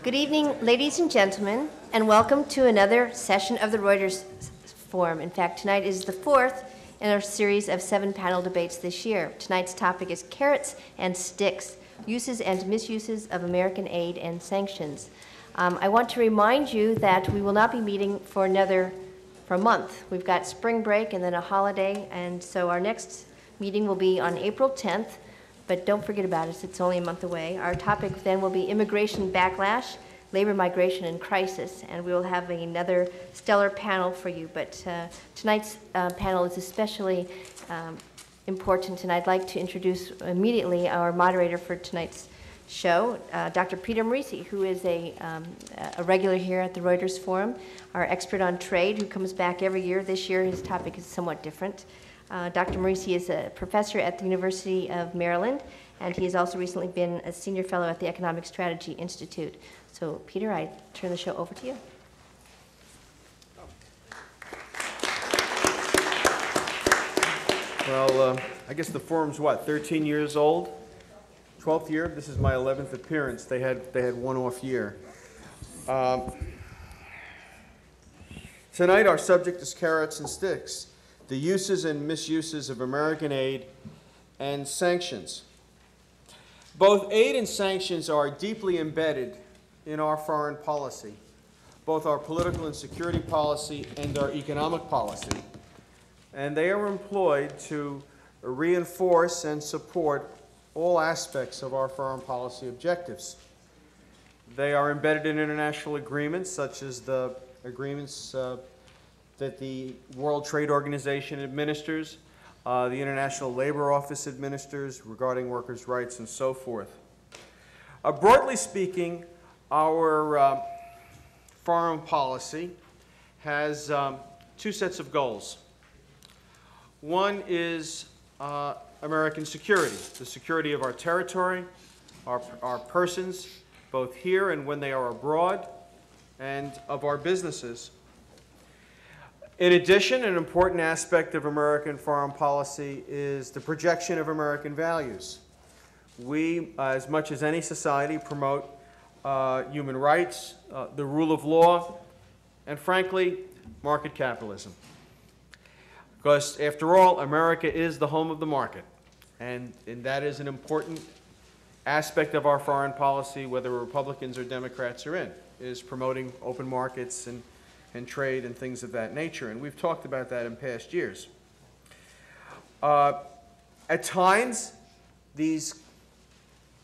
Good evening, ladies and gentlemen, and welcome to another session of the Reuters Forum. In fact, tonight is the fourth in our series of 7 panel debates this year. Tonight's topic is carrots and sticks, uses and misuses of American aid and sanctions. I want to remind you that we will not be meeting for a month. We've got spring break and then a holiday, and so our next meeting will be on April 10th. But don't forget about us, it's only a month away. Our topic then will be immigration backlash, labor migration and crisis, and we will have another stellar panel for you. But tonight's panel is especially important, and I'd like to introduce immediately our moderator for tonight's show, Dr. Peter Morisi, who is a regular here at the Reuters Forum, our expert on trade, who comes back every year. This year his topic is somewhat different. Dr. Morisi is a professor at the University of Maryland, and he has also recently been a senior fellow at the Economic Strategy Institute. So, Peter, I turn the show over to you. Well, I guess the forum's what, 13 years old? 12th year? This is my 11th appearance. They had one off year. Tonight our subject is carrots and sticks, the uses and misuses of American aid and sanctions. Both aid and sanctions are deeply embedded in our foreign policy, both our political and security policy and our economic policy. And they are employed to reinforce and support all aspects of our foreign policy objectives. They are embedded in international agreements, such as the agreements that the World Trade Organization administers, the International Labor Office administers regarding workers' rights, and so forth. Broadly speaking, our foreign policy has 2 sets of goals. One is American security, the security of our territory, our persons, both here and when they are abroad, and of our businesses. In addition, an important aspect of American foreign policy is the projection of American values. We, as much as any society, promote human rights, the rule of law, and frankly, market capitalism. Because, after all, America is the home of the market, and that is an important aspect of our foreign policy, whether Republicans or Democrats are in, is promoting open markets and trade and things of that nature. And we've talked about that in past years. At times,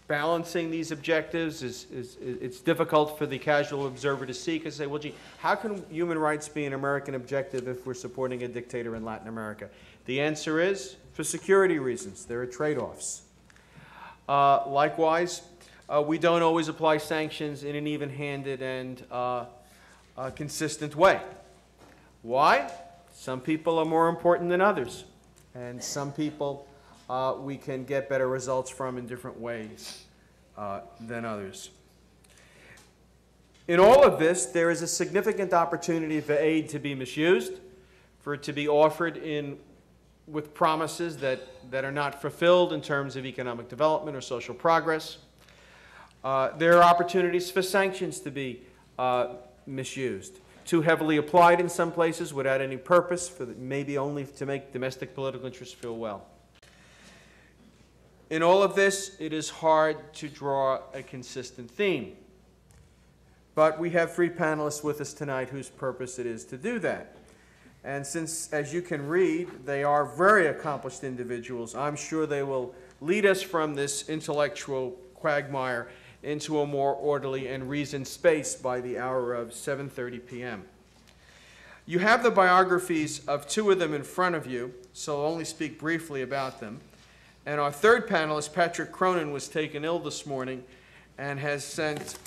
balancing these objectives it's difficult for the casual observer to see, because they say, well, gee, how can human rights be an American objective if we're supporting a dictator in Latin America? The answer is, for security reasons. There are trade-offs. Likewise, we don't always apply sanctions in an even-handed and consistent way. Why? Some people are more important than others, and some people we can get better results from in different ways than others. In all of this, there is a significant opportunity for aid to be misused, for it to be offered with promises that are not fulfilled in terms of economic development or social progress. There are opportunities for sanctions to be misused, too heavily applied in some places without any purpose, maybe only to make domestic political interests feel well. In all of this, it is hard to draw a consistent theme. But we have 3 panelists with us tonight whose purpose it is to do that. And since, as you can read, they are very accomplished individuals, I'm sure they will lead us from this intellectual quagmire into a more orderly and reasoned space by the hour of 7:30 p.m. You have the biographies of 2 of them in front of you, so I'll only speak briefly about them. And our 3rd panelist, Patrick Cronin, was taken ill this morning and has sent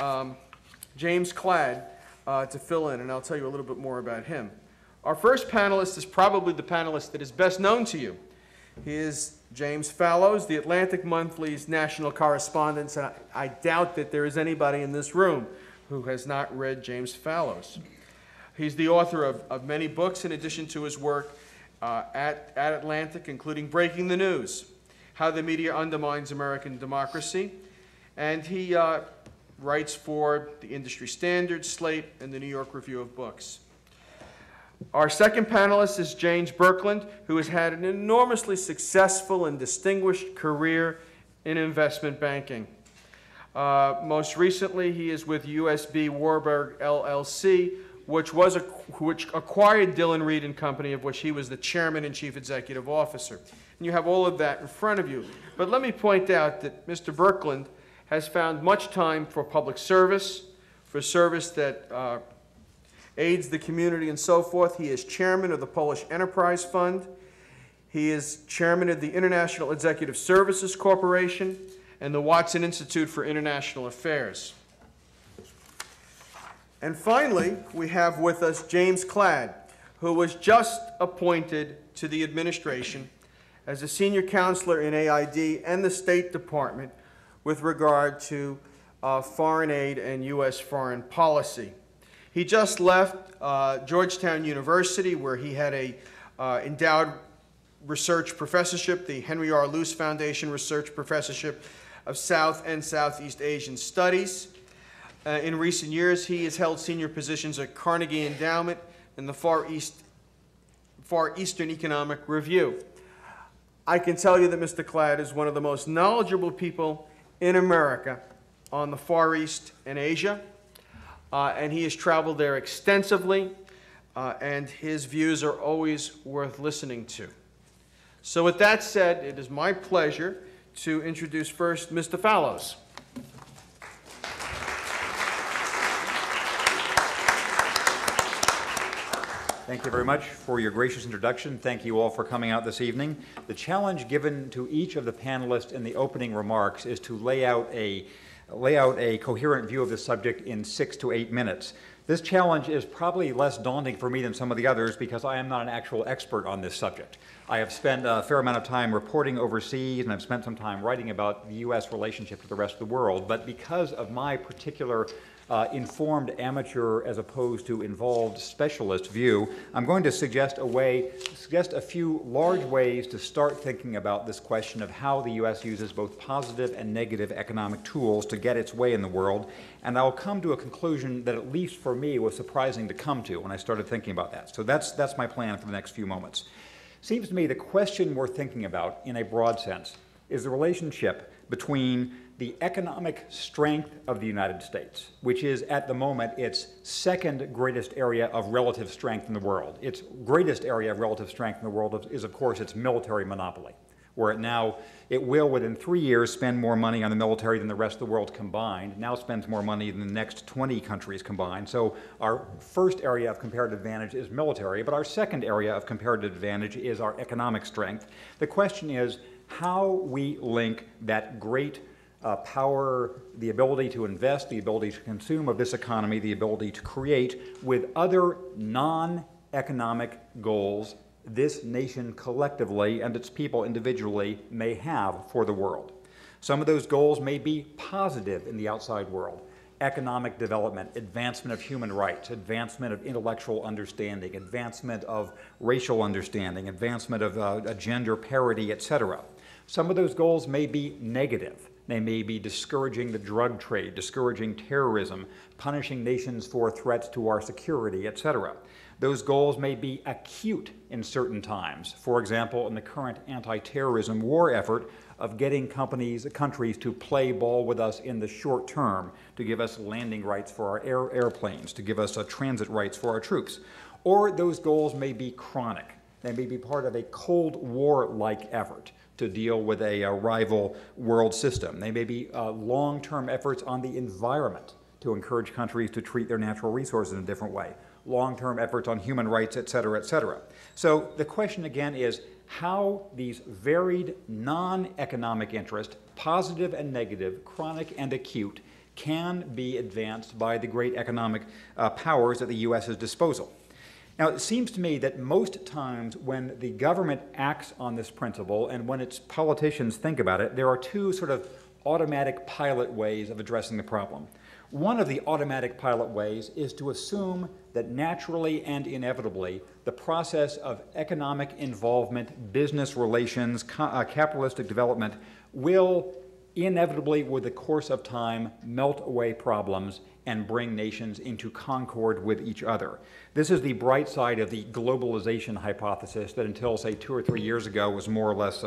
James Cladd to fill in, and I'll tell you a little bit more about him. Our first panelist is probably the panelist that is best known to you. He is James Fallows, the Atlantic Monthly's national correspondent, and I doubt that there is anybody in this room who has not read James Fallows. He's the author of many books in addition to his work at Atlantic, including Breaking the News, How the Media Undermines American Democracy, and he writes for the Industry Standard, Slate, and the New York Review of Books. Our second panelist is James Birkeland, who has had an enormously successful and distinguished career in investment banking. Most recently, he is with USB Warburg LLC, which acquired Dillon Read and Company, of which he was the chairman and chief executive officer. And you have all of that in front of you. But let me point out that Mr. Birkeland has found much time for public service, for service that aids the community and so forth. He is chairman of the Polish Enterprise Fund. He is chairman of the International Executive Services Corporation and the Watson Institute for International Affairs. And finally, we have with us James Cladd, who was just appointed to the administration as a senior counselor in AID and the State Department with regard to foreign aid and U.S. foreign policy. He just left Georgetown University, where he had a endowed research professorship, the Henry R. Luce Foundation Research Professorship of South and Southeast Asian Studies. In recent years, he has held senior positions at Carnegie Endowment and the Far Eastern Economic Review. I can tell you that Mr. Cladd is one of the most knowledgeable people in America on the Far East and Asia, and he has traveled there extensively, and his views are always worth listening to. So with that said, it is my pleasure to introduce first Mr. Fallows. Thank you very much for your gracious introduction. Thank you all for coming out this evening. The challenge given to each of the panelists in the opening remarks is to lay out a coherent view of the subject in 6 to 8 minutes. This challenge is probably less daunting for me than some of the others because I am not an actual expert on this subject. I have spent a fair amount of time reporting overseas, and I've spent some time writing about the U.S. relationship to the rest of the world, but because of my particular informed amateur as opposed to involved specialist view, I'm going to suggest a few large ways to start thinking about this question of how the U.S. uses both positive and negative economic tools to get its way in the world, and I'll come to a conclusion that at least for me was surprising to come to when I started thinking about that. So that's my plan for the next few moments. Seems to me the question we're thinking about in a broad sense is the relationship between the economic strength of the United States, which is at the moment its second greatest area of relative strength in the world. Its greatest area of relative strength in the world is, of course, its military monopoly, where it will, within 3 years, spend more money on the military than the rest of the world combined. Now spends more money than the next 20 countries combined. So our first area of comparative advantage is military, but our second area of comparative advantage is our economic strength. The question is how we link that great power, the ability to invest, the ability to consume of this economy, the ability to create, with other non-economic goals this nation collectively and its people individually may have for the world. Some of those goals may be positive in the outside world. Economic development, advancement of human rights, advancement of intellectual understanding, advancement of racial understanding, advancement of gender parity, etc. Some of those goals may be negative. They may be discouraging the drug trade, discouraging terrorism, punishing nations for threats to our security, etc. Those goals may be acute in certain times. For example, in the current anti-terrorism war effort of getting countries to play ball with us in the short term, to give us landing rights for our airplanes, to give us transit rights for our troops. Or those goals may be chronic. They may be part of a Cold War-like effort to deal with a rival world system. They may be long-term efforts on the environment to encourage countries to treat their natural resources in a different way. Long-term efforts on human rights, et cetera, et cetera. So the question again is how these varied non-economic interests, positive and negative, chronic and acute, can be advanced by the great economic powers at the U.S.'s disposal. Now, it seems to me that most times when the government acts on this principle and when its politicians think about it, there are two sort of automatic pilot ways of addressing the problem. One of the automatic pilot ways is to assume that naturally and inevitably the process of economic involvement, business relations, capitalistic development will inevitably, with the course of time, melt away problems and bring nations into concord with each other. This is the bright side of the globalization hypothesis that until, say, 2 or 3 years ago was more or less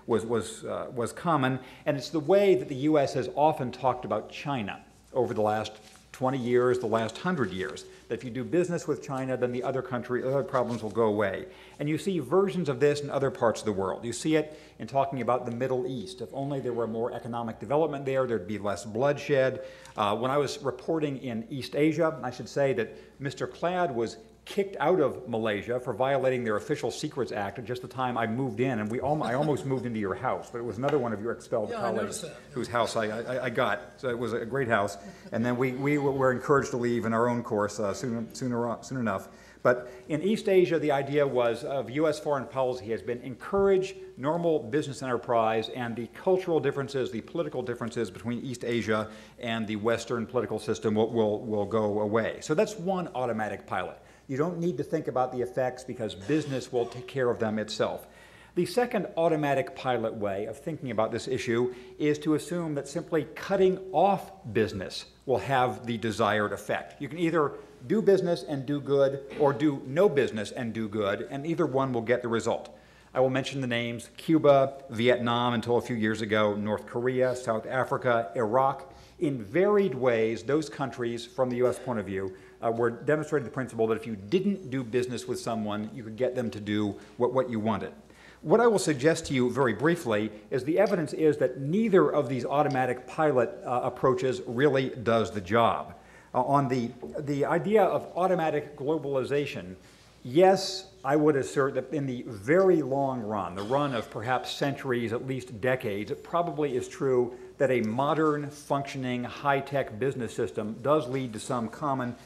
was common, and it's the way that the U.S. has often talked about China over the last 20 years, the last 100 years, that if you do business with China, then the other problems will go away. And you see versions of this in other parts of the world. You see it in talking about the Middle East. If only there were more economic development there, there'd be less bloodshed. When I was reporting in East Asia, I should say that Mr. Cladd was kicked out of Malaysia for violating their Official Secrets Act at just the time I moved in, and I almost moved into your house, but it was another one of your expelled colleagues whose house I got. So it was a great house, and then we were encouraged to leave in our own course soon enough. But in East Asia, the idea was of U.S. foreign policy has been encourage normal business enterprise, and the cultural differences, the political differences between East Asia and the Western political system will go away. So that's one automatic pilot. You don't need to think about the effects because business will take care of them itself. The second automatic pilot way of thinking about this issue is to assume that simply cutting off business will have the desired effect. You can either do business and do good, or do no business and do good, and either one will get the result. I will mention the names: Cuba, Vietnam until a few years ago, North Korea, South Africa, Iraq. In varied ways, those countries, from the U.S. point of view, were demonstrating the principle that if you didn't do business with someone, you could get them to do what you wanted. What I will suggest to you very briefly is the evidence is that neither of these automatic pilot approaches really does the job. On the idea of automatic globalization, yes, I would assert that in the very long run, the run of perhaps centuries, at least decades, it probably is true that a modern, functioning, high-tech business system does lead to some common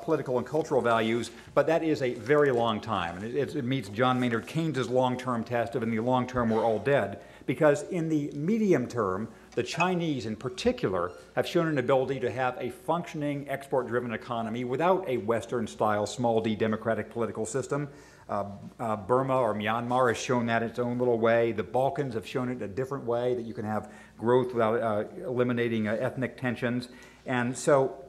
political and cultural values, but that is a very long time. And it meets John Maynard Keynes's long-term test of in the long term we're all dead, because in the medium term, the Chinese in particular have shown an ability to have a functioning export-driven economy without a Western-style small d democratic political system. Burma or Myanmar has shown that in its own little way. The Balkans have shown it a different way, that you can have growth without eliminating ethnic tensions. And so,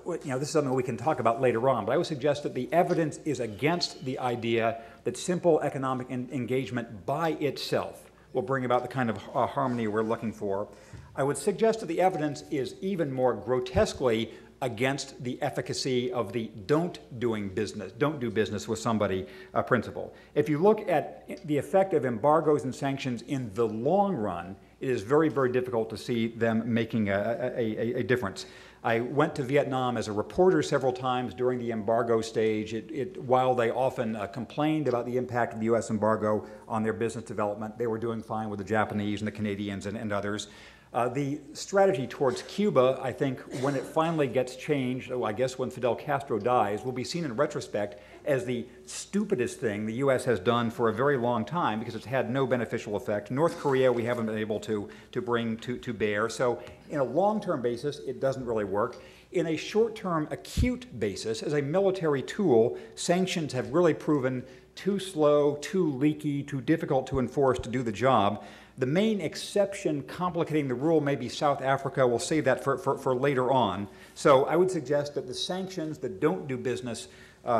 this is something we can talk about later on, but I would suggest that the evidence is against the idea that simple economic engagement by itself will bring about the kind of harmony we're looking for. I would suggest that the evidence is even more grotesquely against the efficacy of the don't do business with somebody principle. If you look at the effect of embargoes and sanctions in the long run, it is very, very difficult to see them making a difference. I went to Vietnam as a reporter several times during the embargo stage. While they often complained about the impact of the U.S. embargo on their business development, they were doing fine with the Japanese and the Canadians and others. The strategy towards Cuba, I think, when it finally gets changed, I guess when Fidel Castro dies, will be seen in retrospect as the stupidest thing the U.S. has done for a very long time, because it's had no beneficial effect. North Korea, we haven't been able to bring to bear. So in a long-term basis, it doesn't really work. In a short-term acute basis, as a military tool, sanctions have really proven too slow, too leaky, too difficult to enforce to do the job. The main exception complicating the rule may be South Africa. We'll save that for later on. So I would suggest that the sanctions that don't do business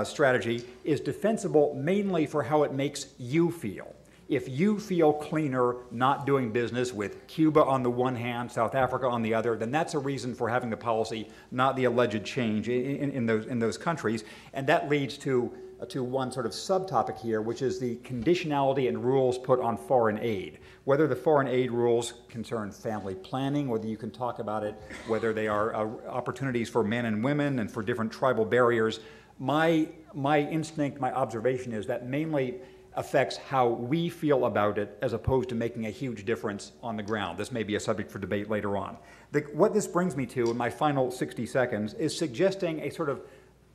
strategy is defensible mainly for how it makes you feel. If you feel cleaner not doing business with Cuba on the one hand, South Africa on the other, then that's a reason for having the policy, not the alleged change in those countries. And that leads to one sort of subtopic here, which is the conditionality and rules put on foreign aid. Whether the foreign aid rules concern family planning, whether you can talk about it, whether they are opportunities for men and women and for different tribal barriers, my instinct, my observation is that mainly affects how we feel about it as opposed to making a huge difference on the ground. This may be a subject for debate later on. What this brings me to in my final 60 seconds is suggesting a sort of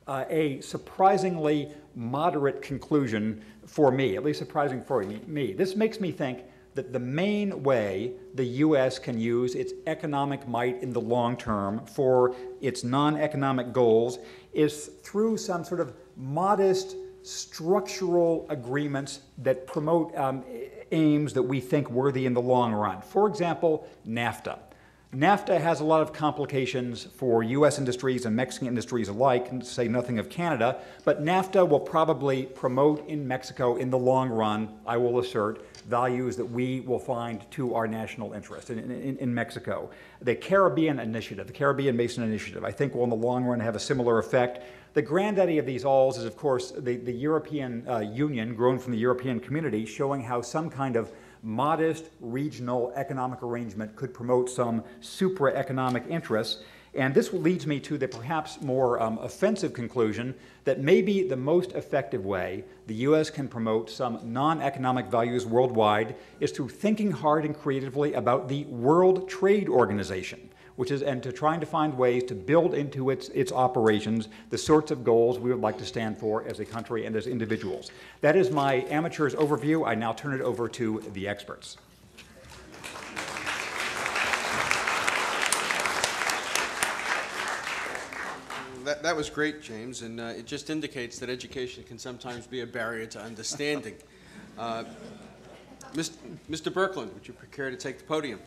a surprisingly moderate conclusion for me, at least surprising for me. This makes me think that the main way the U.S. can use its economic might in the long term for its non-economic goals is through some sort of modest structural agreements that promote aims that we think worthy in the long run. For example, NAFTA. NAFTA has a lot of complications for U.S. industries and Mexican industries alike, and to say nothing of Canada, but NAFTA will probably promote in Mexico in the long run, I will assert, values that we will find to our national interest in Mexico. The Caribbean Initiative, the Caribbean Basin Initiative, I think will in the long run have a similar effect. The granddaddy of these alls is, of course, the European Union, grown from the European community, showing how some kind of modest regional economic arrangement could promote some supra-economic interests. And this leads me to the perhaps more offensive conclusion that maybe the most effective way the U.S. can promote some non-economic values worldwide is through thinking hard and creatively about the World Trade Organization, and to trying to find ways to build into its operations the sorts of goals we would like to stand for as a country and as individuals. That is my amateur's overview. I now turn it over to the experts. That was great, James, and it just indicates that education can sometimes be a barrier to understanding. Mr. Birkeland, would you care to take the podium?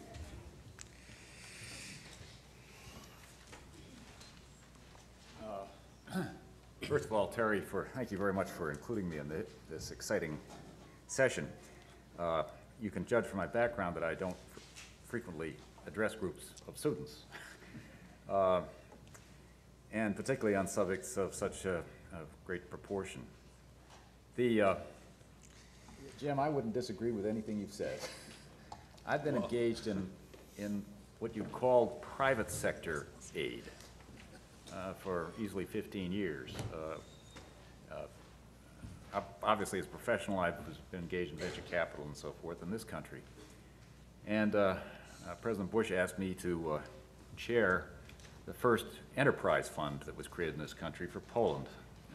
First of all, Terry, thank you very much for including me in this exciting session. You can judge from my background that I don't frequently address groups of students, and particularly on subjects of such a great proportion. Jim, I wouldn't disagree with anything you've said. I've been engaged in what you called private sector aid for easily 15 years. Obviously, as a professional, I've been engaged in venture capital and so forth in this country. And President Bush asked me to chair the first enterprise fund that was created in this country for Poland,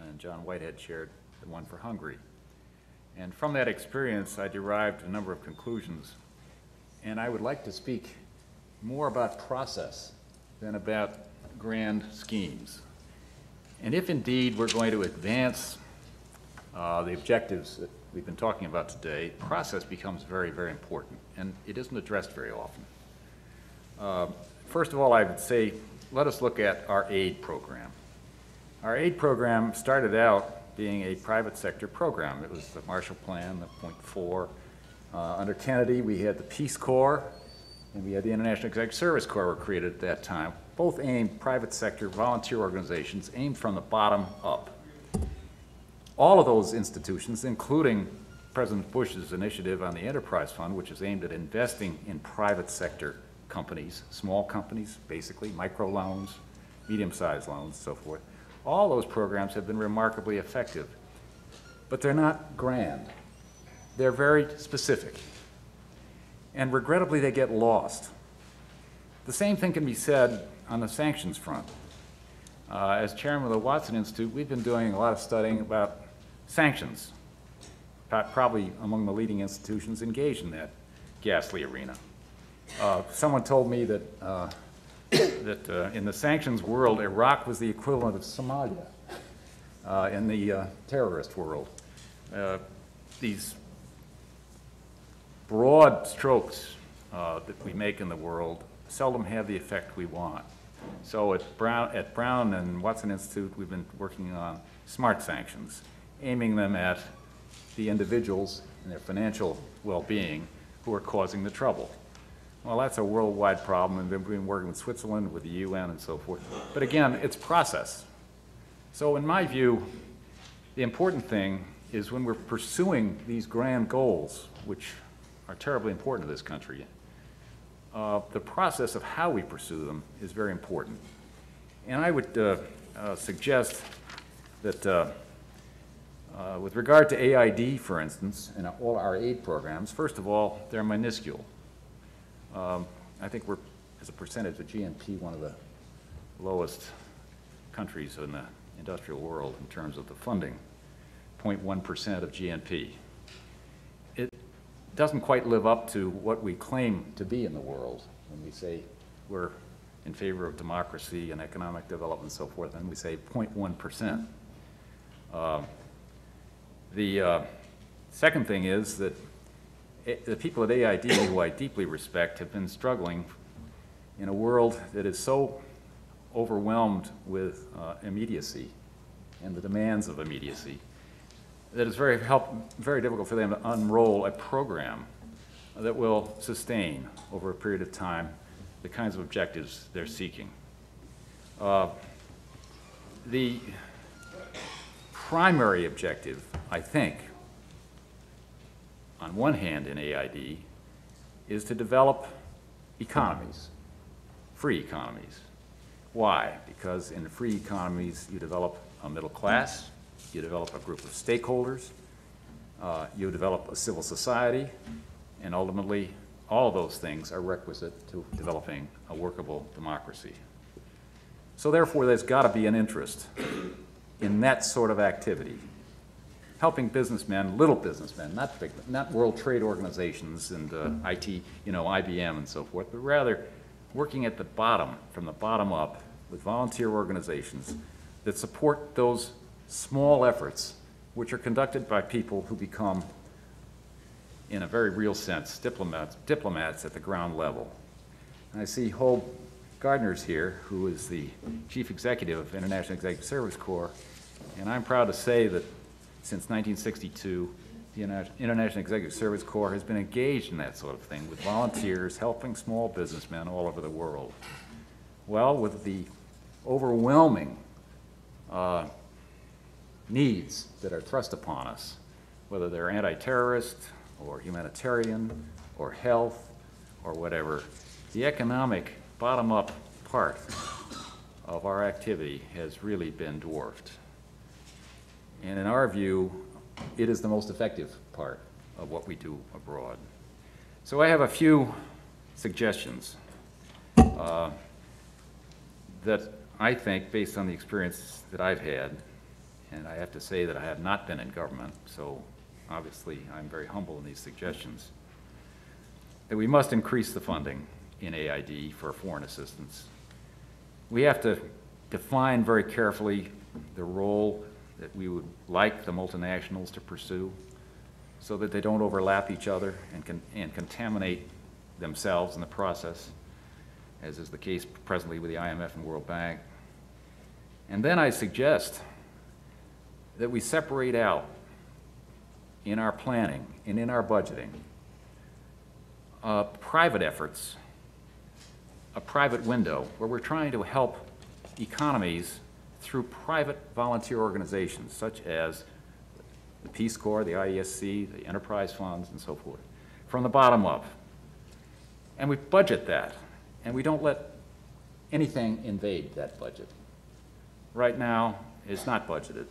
and John Whitehead chaired the one for Hungary. And from that experience, I derived a number of conclusions, and I would like to speak more about process than about grand schemes. And if indeed we're going to advance the objectives that we've been talking about today, process becomes very, very important, and it isn't addressed very often. First of all, I would say, let us look at our aid program. Our aid program started out being a private sector program. It was the Marshall Plan, the Point 4. Under Kennedy, we had the Peace Corps, and we had the International Executive Service Corps were created at that time. Both aimed, private sector, volunteer organizations, aimed from the bottom up. All of those institutions, including President Bush's initiative on the Enterprise Fund, which is aimed at investing in private sector companies, small companies, basically, micro loans, medium-sized loans, so forth. All those programs have been remarkably effective, but they're not grand. They're very specific, and regrettably, they get lost. The same thing can be said on the sanctions front. As chairman of the Watson Institute, we've been doing a lot of studying about sanctions, probably among the leading institutions engaged in that ghastly arena. Someone told me that, in the sanctions world, Iraq was the equivalent of Somalia in the terrorist world. These broad strokes that we make in the world seldom have the effect we want. So at Brown and Watson Institute, we've been working on smart sanctions, aiming them at the individuals and their financial well-being who are causing the trouble. Well, that's a worldwide problem, and we've been working with Switzerland, with the UN, and so forth. But again, it's process. So in my view, the important thing is when we're pursuing these grand goals, which are terribly important to this country, the process of how we pursue them is very important. And I would suggest that with regard to AID, for instance, and all our aid programs, first of all, they're minuscule. I think we're, as a percentage of GNP, one of the lowest countries in the industrial world in terms of the funding, 0.1% of GNP. It doesn't quite live up to what we claim to be in the world when we say we're in favor of democracy and economic development and so forth, and we say 0.1%. The second thing is that the people at AID, who I deeply respect, have been struggling in a world that is so overwhelmed with immediacy and the demands of immediacy that it's very difficult for them to unroll a program that will sustain over a period of time the kinds of objectives they're seeking. The primary objective, I think, on one hand in AID, is to develop economies, free economies. Why? Because in free economies you develop a middle class, you develop a group of stakeholders, you develop a civil society, and ultimately all of those things are requisite to developing a workable democracy. So therefore there's got to be an interest in that sort of activity. Helping businessmen, little businessmen, not World Trade Organizations and IT, IBM and so forth, but rather working at the bottom, from the bottom up, with volunteer organizations that support those small efforts which are conducted by people who become, in a very real sense, diplomats at the ground level. And I see Hope Gardner's here, who is the Chief Executive of International Executive Service Corps, and I'm proud to say that since 1962, the International Executive Service Corps has been engaged in that sort of thing with volunteers helping small businessmen all over the world. Well, with the overwhelming needs that are thrust upon us, whether they're anti-terrorist or humanitarian or health or whatever, the economic bottom-up part of our activity has really been dwarfed. And in our view, it is the most effective part of what we do abroad. So I have a few suggestions that I think, based on the experience that I've had, and I have to say that I have not been in government, so obviously I'm very humble in these suggestions, that we must increase the funding in AID for foreign assistance. We have to define very carefully the role that we would like the multinationals to pursue so that they don't overlap each other and contaminate themselves in the process, as is the case presently with the IMF and World Bank. And then I suggest that we separate out in our planning and in our budgeting private efforts, a private window where we're trying to help economies through private volunteer organizations such as the Peace Corps, the IESC, the enterprise funds, and so forth, from the bottom up. And we budget that, and we don't let anything invade that budget. Right now, it's not budgeted,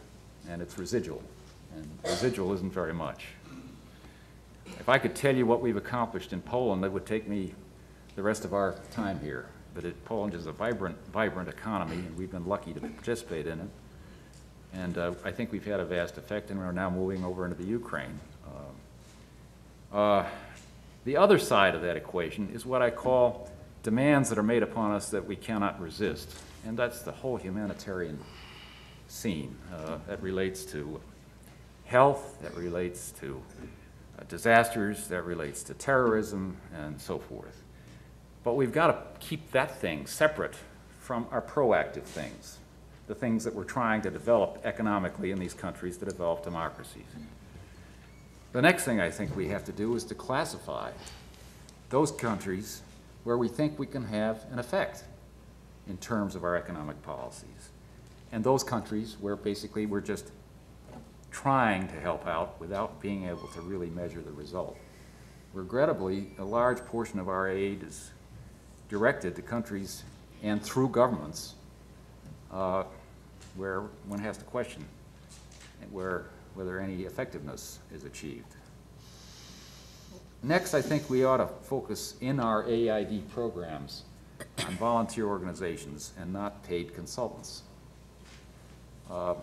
and it's residual, and residual isn't very much. If I could tell you what we've accomplished in Poland, that would take me the rest of our time here. But Poland is a vibrant economy, and we've been lucky to participate in it. And I think we've had a vast effect, and we're now moving over into the Ukraine. The other side of that equation is what I call demands that are made upon us that we cannot resist. And that's the whole humanitarian scene that relates to health, that relates to disasters, that relates to terrorism, and so forth. But we've got to keep that thing separate from our proactive things, the things that we're trying to develop economically in these countries to develop democracies. The next thing I think we have to do is to classify those countries where we think we can have an effect in terms of our economic policies, and those countries where basically we're just trying to help out without being able to really measure the result. Regrettably, a large portion of our aid is directed to countries and through governments where one has to question whether any effectiveness is achieved. Next, I think we ought to focus in our AID programs on volunteer organizations and not paid consultants. I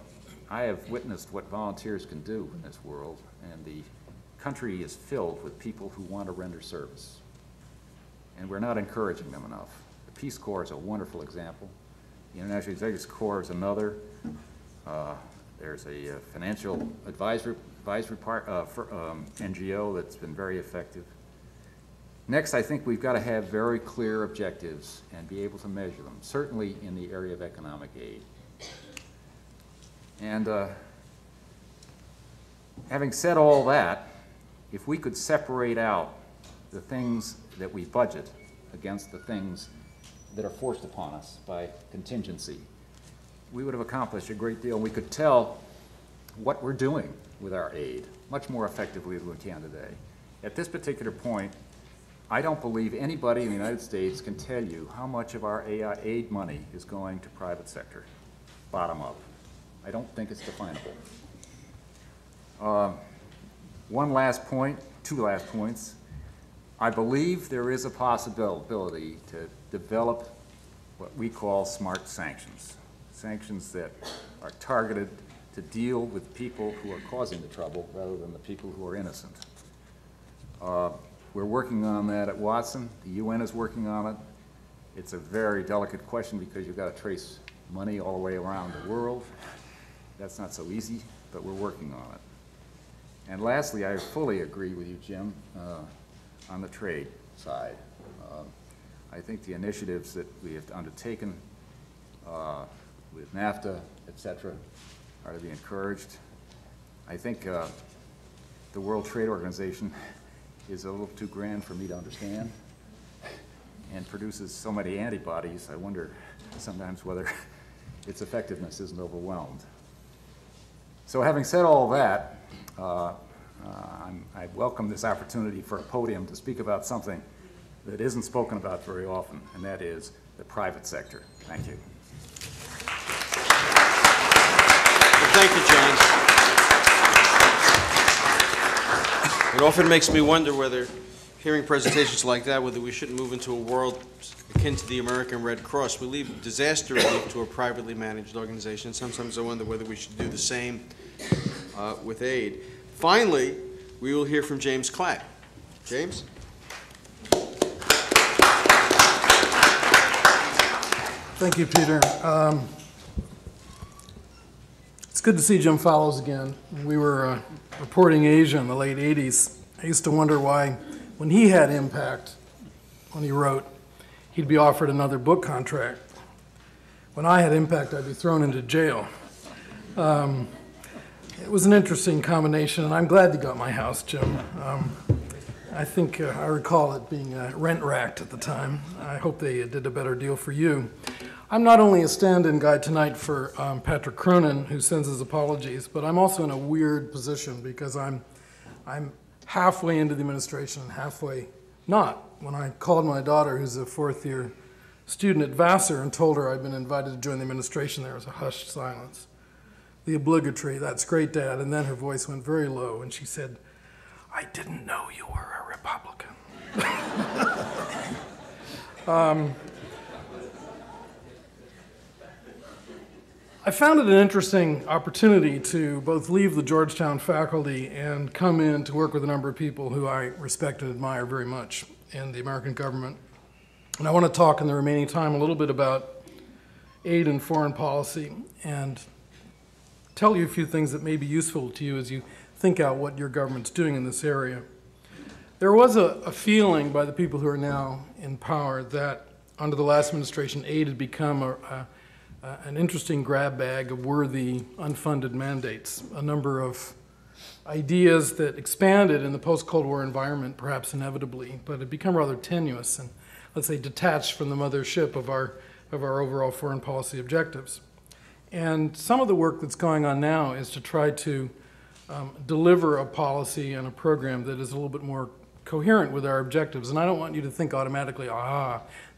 have witnessed what volunteers can do in this world, and the country is filled with people who want to render service. And we're not encouraging them enough. The Peace Corps is a wonderful example. The International Executive Corps is another. There's a financial advisory NGO that's been very effective. Next, I think we've got to have very clear objectives and be able to measure them, certainly in the area of economic aid. And having said all that, if we could separate out the things that we budget against the things that are forced upon us by contingency, we would have accomplished a great deal. We could tell what we're doing with our aid much more effectively than we can today. At this particular point, I don't believe anybody in the United States can tell you how much of our aid money is going to private sector, bottom up. I don't think it's definable. One last point, two last points. I believe there is a possibility to develop what we call smart sanctions. Sanctions that are targeted to deal with people who are causing the trouble rather than the people who are innocent. We're working on that at Watson. The UN is working on it. It's a very delicate question because you've got to trace money all the way around the world. That's not so easy, but we're working on it. And lastly, I fully agree with you, Jim, on the trade side. I think the initiatives that we have undertaken with NAFTA, et cetera, are to be encouraged. I think the World Trade Organization is a little too grand for me to understand and produces so many antibodies, I wonder sometimes whether its effectiveness isn't overwhelmed. So having said all that, I welcome this opportunity for a podium to speak about something that isn't spoken about very often, and that is the private sector. Thank you. Well, thank you, John. It often makes me wonder whether, hearing presentations like that, whether we shouldn't move into a world akin to the American Red Cross. We leave disaster relief to a privately managed organization. Sometimes I wonder whether we should do the same with aid. Finally, we will hear from James Clack. James? Thank you, Peter. It's good to see Jim Fallows again. We were reporting Asia in the late 80s. I used to wonder why, when he had impact, when he wrote, he'd be offered another book contract. When I had impact, I'd be thrown into jail. It was an interesting combination, and I'm glad you got my house, Jim. I think I recall it being rent-racked at the time. I hope they did a better deal for you. I'm not only a stand-in guy tonight for Patrick Cronin, who sends his apologies, but I'm also in a weird position because I'm halfway into the administration and halfway not. When I called my daughter, who's a fourth-year student at Vassar, and told her I'd been invited to join the administration, there was a hushed silence. The obligatory, "That's great, Dad," and then her voice went very low, and she said, "I didn't know you were a Republican." I found it an interesting opportunity to both leave the Georgetown faculty and come in to work with a number of people who I respect and admire very much in the American government. And I want to talk in the remaining time a little bit about aid and foreign policy and tell you a few things that may be useful to you as you think out what your government's doing in this area. There was a feeling by the people who are now in power that under the last administration, aid had become an interesting grab bag of worthy unfunded mandates. A number of ideas that expanded in the post-Cold War environment, perhaps inevitably, but had become rather tenuous and, let's say, detached from the mothership of our overall foreign policy objectives. And some of the work that's going on now is to try to deliver a policy and a program that is a little bit more coherent with our objectives. And I don't want you to think automatically,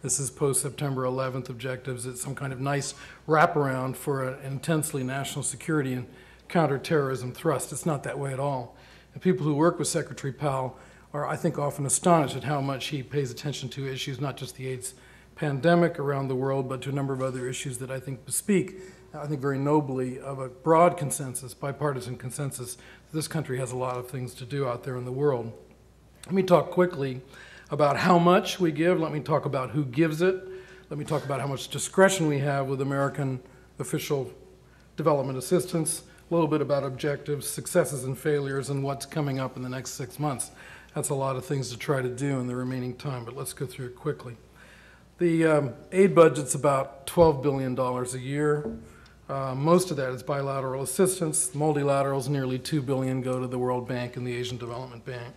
this is post-September 11th objectives. It's some kind of nice wraparound for an intensely national security and counterterrorism thrust. It's not that way at all. And people who work with Secretary Powell are, I think, often astonished at how much he pays attention to issues, not just the AIDS pandemic around the world, but to a number of other issues that I think bespeak, I think very nobly, of a broad consensus, bipartisan consensus, that this country has a lot of things to do out there in the world. Let me talk quickly about how much we give. Let me talk about who gives it. Let me talk about how much discretion we have with American official development assistance. a little bit about objectives, successes and failures, and what's coming up in the next 6 months. That's a lot of things to try to do in the remaining time, but let's go through it quickly. The aid budget's about $12 billion a year. Most of that is bilateral assistance. Multilaterals, nearly $2 billion go to the World Bank and the Asian Development Bank.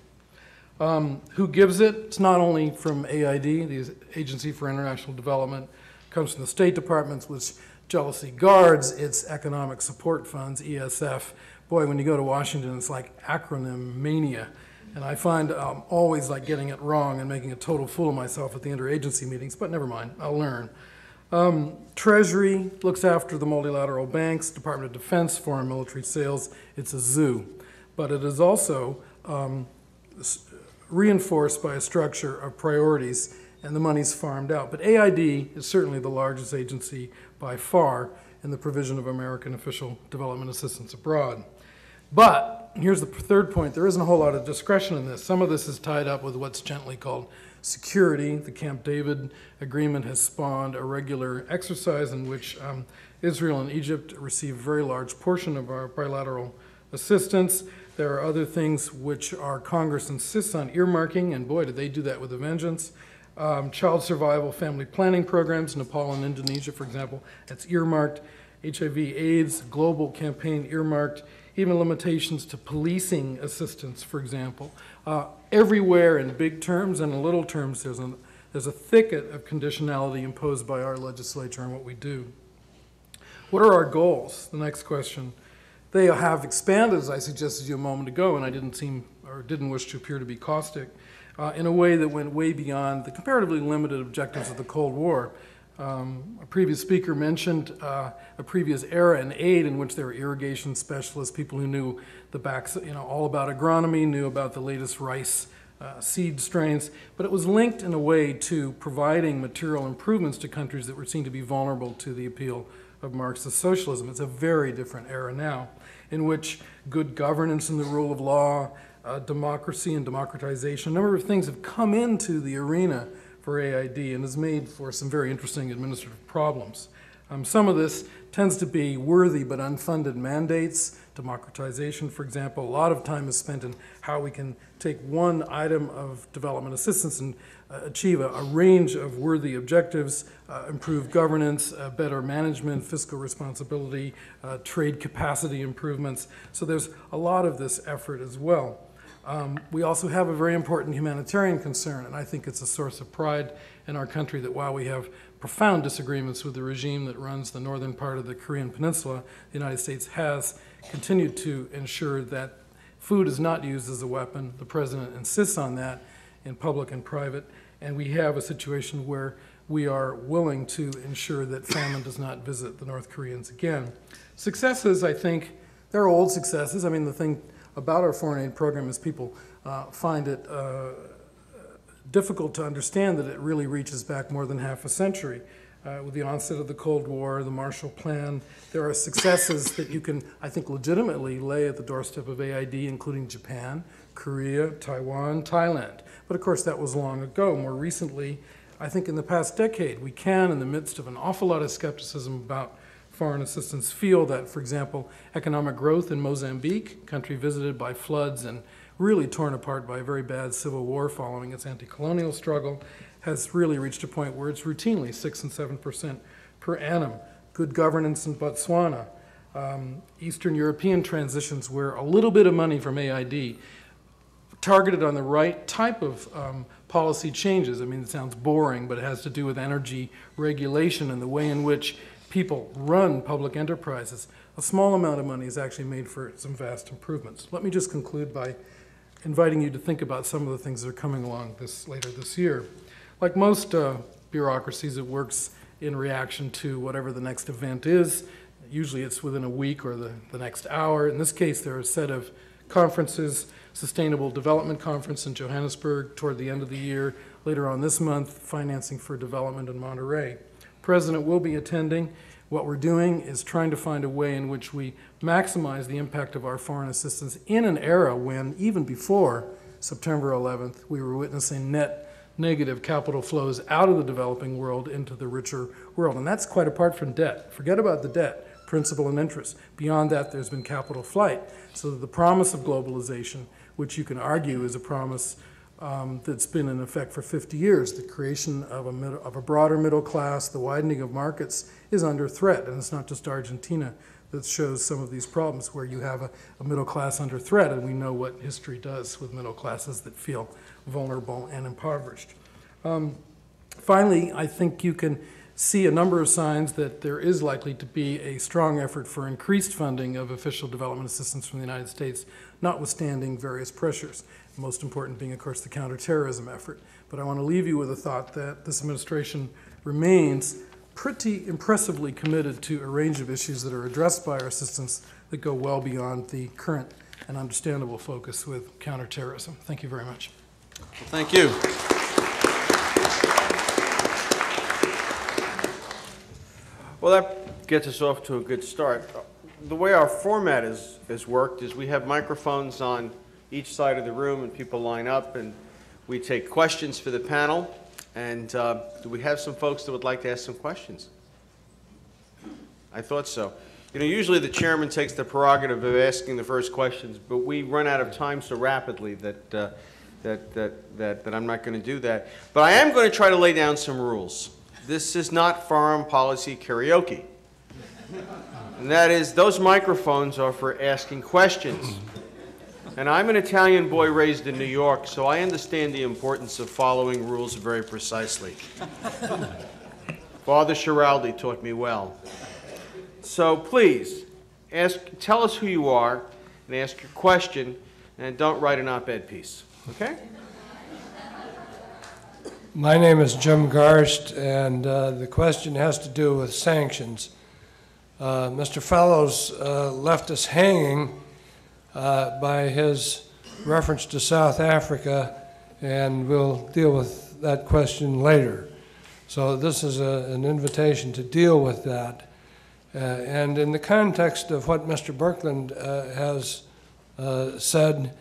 Who gives it? It's not only from AID, the Agency for International Development. It comes from the State Department, which jealousy guards its economic support funds, ESF. Boy, when you go to Washington, it's like acronym mania. And I find always like getting it wrong and making a total fool of myself at the interagency meetings, but never mind, I'll learn. Treasury looks after the multilateral banks, Department of Defense, foreign military sales. It's a zoo. But it is also reinforced by a structure of priorities, and the money's farmed out. But AID is certainly the largest agency by far in the provision of American official development assistance abroad. But here's the third point. There isn't a whole lot of discretion in this. Some of this is tied up with what's gently called security. The Camp David agreement has spawned a regular exercise in which Israel and Egypt receive a very large portion of our bilateral assistance. There are other things which our Congress insists on earmarking, and boy, do they do that with a vengeance. Child survival family planning programs, Nepal and Indonesia, for example, that's earmarked. HIV/AIDS global campaign earmarked. Even limitations to policing assistance, for example. Everywhere in big terms and in little terms, there's a thicket of conditionality imposed by our legislature on what we do. What are our goals? The next question. They have expanded, as I suggested to you a moment ago, and I didn't wish to appear to be caustic, in a way that went way beyond the comparatively limited objectives of the Cold War. A previous speaker mentioned a previous era in aid in which there were irrigation specialists, people who knew all about agronomy, knew about the latest rice seed strains, but it was linked in a way to providing material improvements to countries that were seen to be vulnerable to the appeal of Marxist socialism. It's a very different era now, in which good governance and the rule of law, democracy and democratization, a number of things have come into the arena for AID and has made for some very interesting administrative problems. Some of this tends to be worthy but unfunded mandates. Democratization, for example, a lot of time is spent in how we can take one item of development assistance and achieve a range of worthy objectives, improve governance, better management, fiscal responsibility, trade capacity improvements. So there's a lot of this effort as well. We also have a very important humanitarian concern, and I think it's a source of pride in our country that while we have profound disagreements with the regime that runs the northern part of the Korean Peninsula, the United States has continued to ensure that food is not used as a weapon. The president insists on that in public and private, and we have a situation where we are willing to ensure that famine does not visit the North Koreans again. Successes, I think, they're old successes. I mean, the thing about our foreign aid program is people find it difficult to understand that it really reaches back more than half a century. With the onset of the Cold War, the Marshall Plan, there are successes that you can, I think, legitimately lay at the doorstep of AID, including Japan, Korea, Taiwan, Thailand. But of course, that was long ago. More recently, I think in the past decade, we can, in the midst of an awful lot of skepticism about foreign assistance, feel that, for example, economic growth in Mozambique, a country visited by floods and really torn apart by a very bad civil war following its anti-colonial struggle, has really reached a point where it's routinely 6 and 7% per annum. Good governance in Botswana, Eastern European transitions where a little bit of money from AID targeted on the right type of policy changes. I mean, it sounds boring, but it has to do with energy regulation and the way in which people run public enterprises. A small amount of money is actually made for some vast improvements. Let me just conclude by inviting you to think about some of the things that are coming along later this year. Like most bureaucracies, it works in reaction to whatever the next event is. Usually it's within a week or the next hour. In this case, there are a set of conferences, Sustainable Development Conference in Johannesburg toward the end of the year. Later on this month, Financing for Development in Monterey. The President will be attending. What we're doing is trying to find a way in which we maximize the impact of our foreign assistance in an era when, even before September 11th, we were witnessing net negative capital flows out of the developing world into the richer world. And that's quite apart from debt. Forget about the debt. principal and interest. Beyond that, there's been capital flight. So that the promise of globalization, which you can argue is a promise that's been in effect for 50 years, the creation of a broader middle class, the widening of markets, is under threat. And it's not just Argentina that shows some of these problems where you have a middle class under threat, and we know what history does with middle classes that feel vulnerable and impoverished. Finally, I think you can see a number of signs that there is likely to be a strong effort for increased funding of official development assistance from the United States, notwithstanding various pressures, the most important being, of course, the counterterrorism effort. But I want to leave you with a thought that this administration remains pretty impressively committed to a range of issues that are addressed by our assistance that go well beyond the current and understandable focus with counterterrorism. Thank you very much. Well, thank you. Well, that gets us off to a good start. The way our format is worked is we have microphones on each side of the room, and people line up, and we take questions for the panel. And do we have some folks that would like to ask some questions? I thought so. You know, usually the chairman takes the prerogative of asking the first questions, but we run out of time so rapidly that I'm not going to do that. But I am going to try to lay down some rules. This is not foreign policy karaoke. And that is, those microphones are for asking questions. And I'm an Italian boy raised in New York, so I understand the importance of following rules very precisely. Father Schiraldi taught me well. So please, tell us who you are and ask your question, and don't write an op-ed piece, okay? My name is Jim Garst, and the question has to do with sanctions. Mr. Fallows left us hanging by his reference to South Africa, and we'll deal with that question later. So this is an invitation to deal with that. And in the context of what Mr. Birkeland has said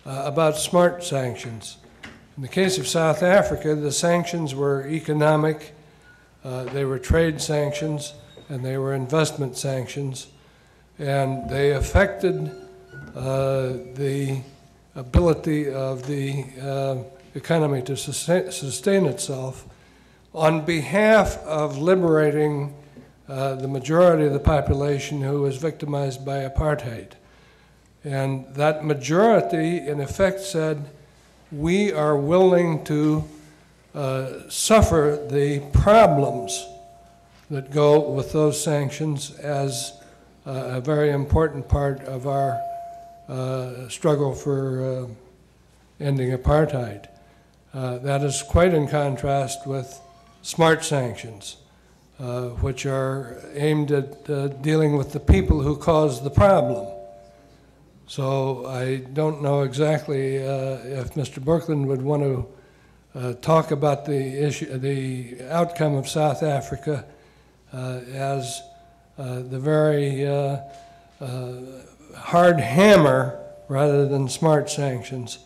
about smart sanctions, in the case of South Africa, the sanctions were economic, they were trade sanctions, and they were investment sanctions, and they affected the ability of the economy to sustain itself on behalf of liberating the majority of the population who was victimized by apartheid. And that majority, in effect, said, we are willing to suffer the problems that go with those sanctions as a very important part of our struggle for ending apartheid. That is quite in contrast with smart sanctions, which are aimed at dealing with the people who cause the problem. So I don't know exactly if Mr. Birkeland would want to talk about the outcome of South Africa as the very hard hammer rather than smart sanctions,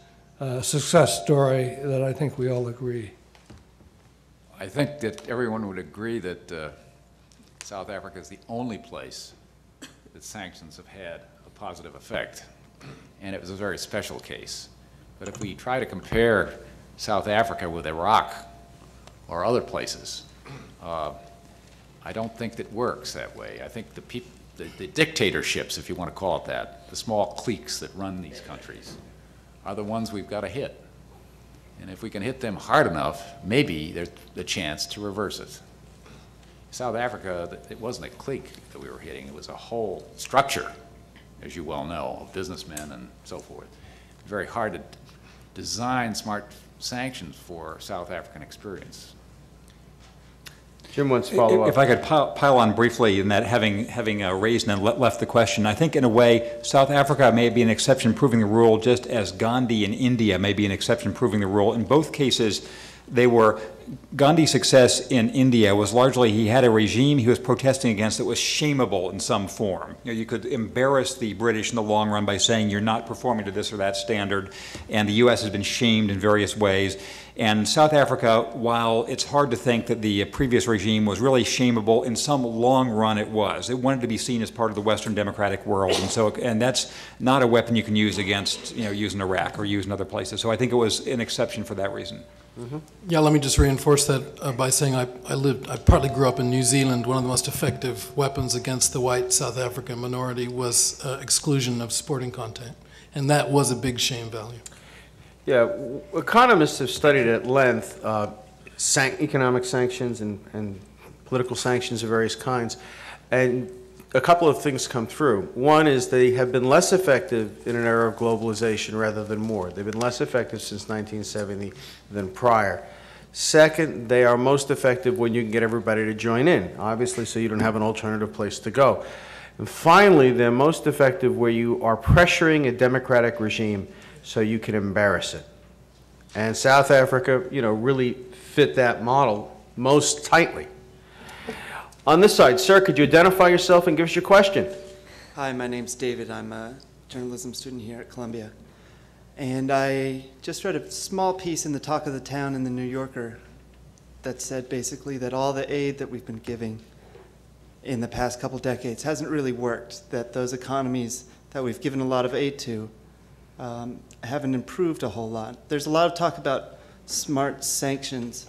success story that I think we all agree. I think that everyone would agree that South Africa is the only place that sanctions have had a positive effect, and it was a very special case. But if we try to compare South Africa with Iraq or other places, I don't think that works that way. I think the dictatorships, if you want to call it that, the small cliques that run these countries, are the ones we've got to hit. And if we can hit them hard enough, maybe there's the chance to reverse it. South Africa, it wasn't a clique that we were hitting, it was a whole structure, as you well know, of businessmen and so forth. Very hard to design smart sanctions for South African experience. Jim wants to follow up. If I could pile on briefly in that, having raised and then left the question, I think in a way South Africa may be an exception proving the rule, just as Gandhi in India may be an exception proving the rule. In both cases, Gandhi's success in India was largely he had a regime he was protesting against that was shameable in some form. You could embarrass the British in the long run by saying you're not performing to this or that standard, and the U.S. has been shamed in various ways. And South Africa, while it's hard to think that the previous regime was really shameable, in some long run it was. It wanted to be seen as part of the Western democratic world, and that's not a weapon you can use against, use in Iraq or use in other places. So I think it was an exception for that reason. Mm-hmm. Yeah, let me just reinforce that by saying I partly grew up in New Zealand. One of the most effective weapons against the white South African minority was exclusion of sporting content, and that was a big shame value. Yeah, economists have studied at length economic sanctions and political sanctions of various kinds, and a couple of things come through. One is they have been less effective in an era of globalization rather than more. They've been less effective since 1970 than prior. Second, they are most effective when you can get everybody to join in, obviously, so you don't have an alternative place to go. And finally, they're most effective where you are pressuring a democratic regime so you can embarrass it. And South Africa, really fit that model most tightly. On this side, sir, could you identify yourself and give us your question? Hi, my name's David. I'm a journalism student here at Columbia. And I just read a small piece in the Talk of the Town in the New Yorker that said basically that all the aid that we've been giving in the past couple decades hasn't really worked, that those economies that we've given a lot of aid to haven't improved a whole lot. There's a lot of talk about smart sanctions.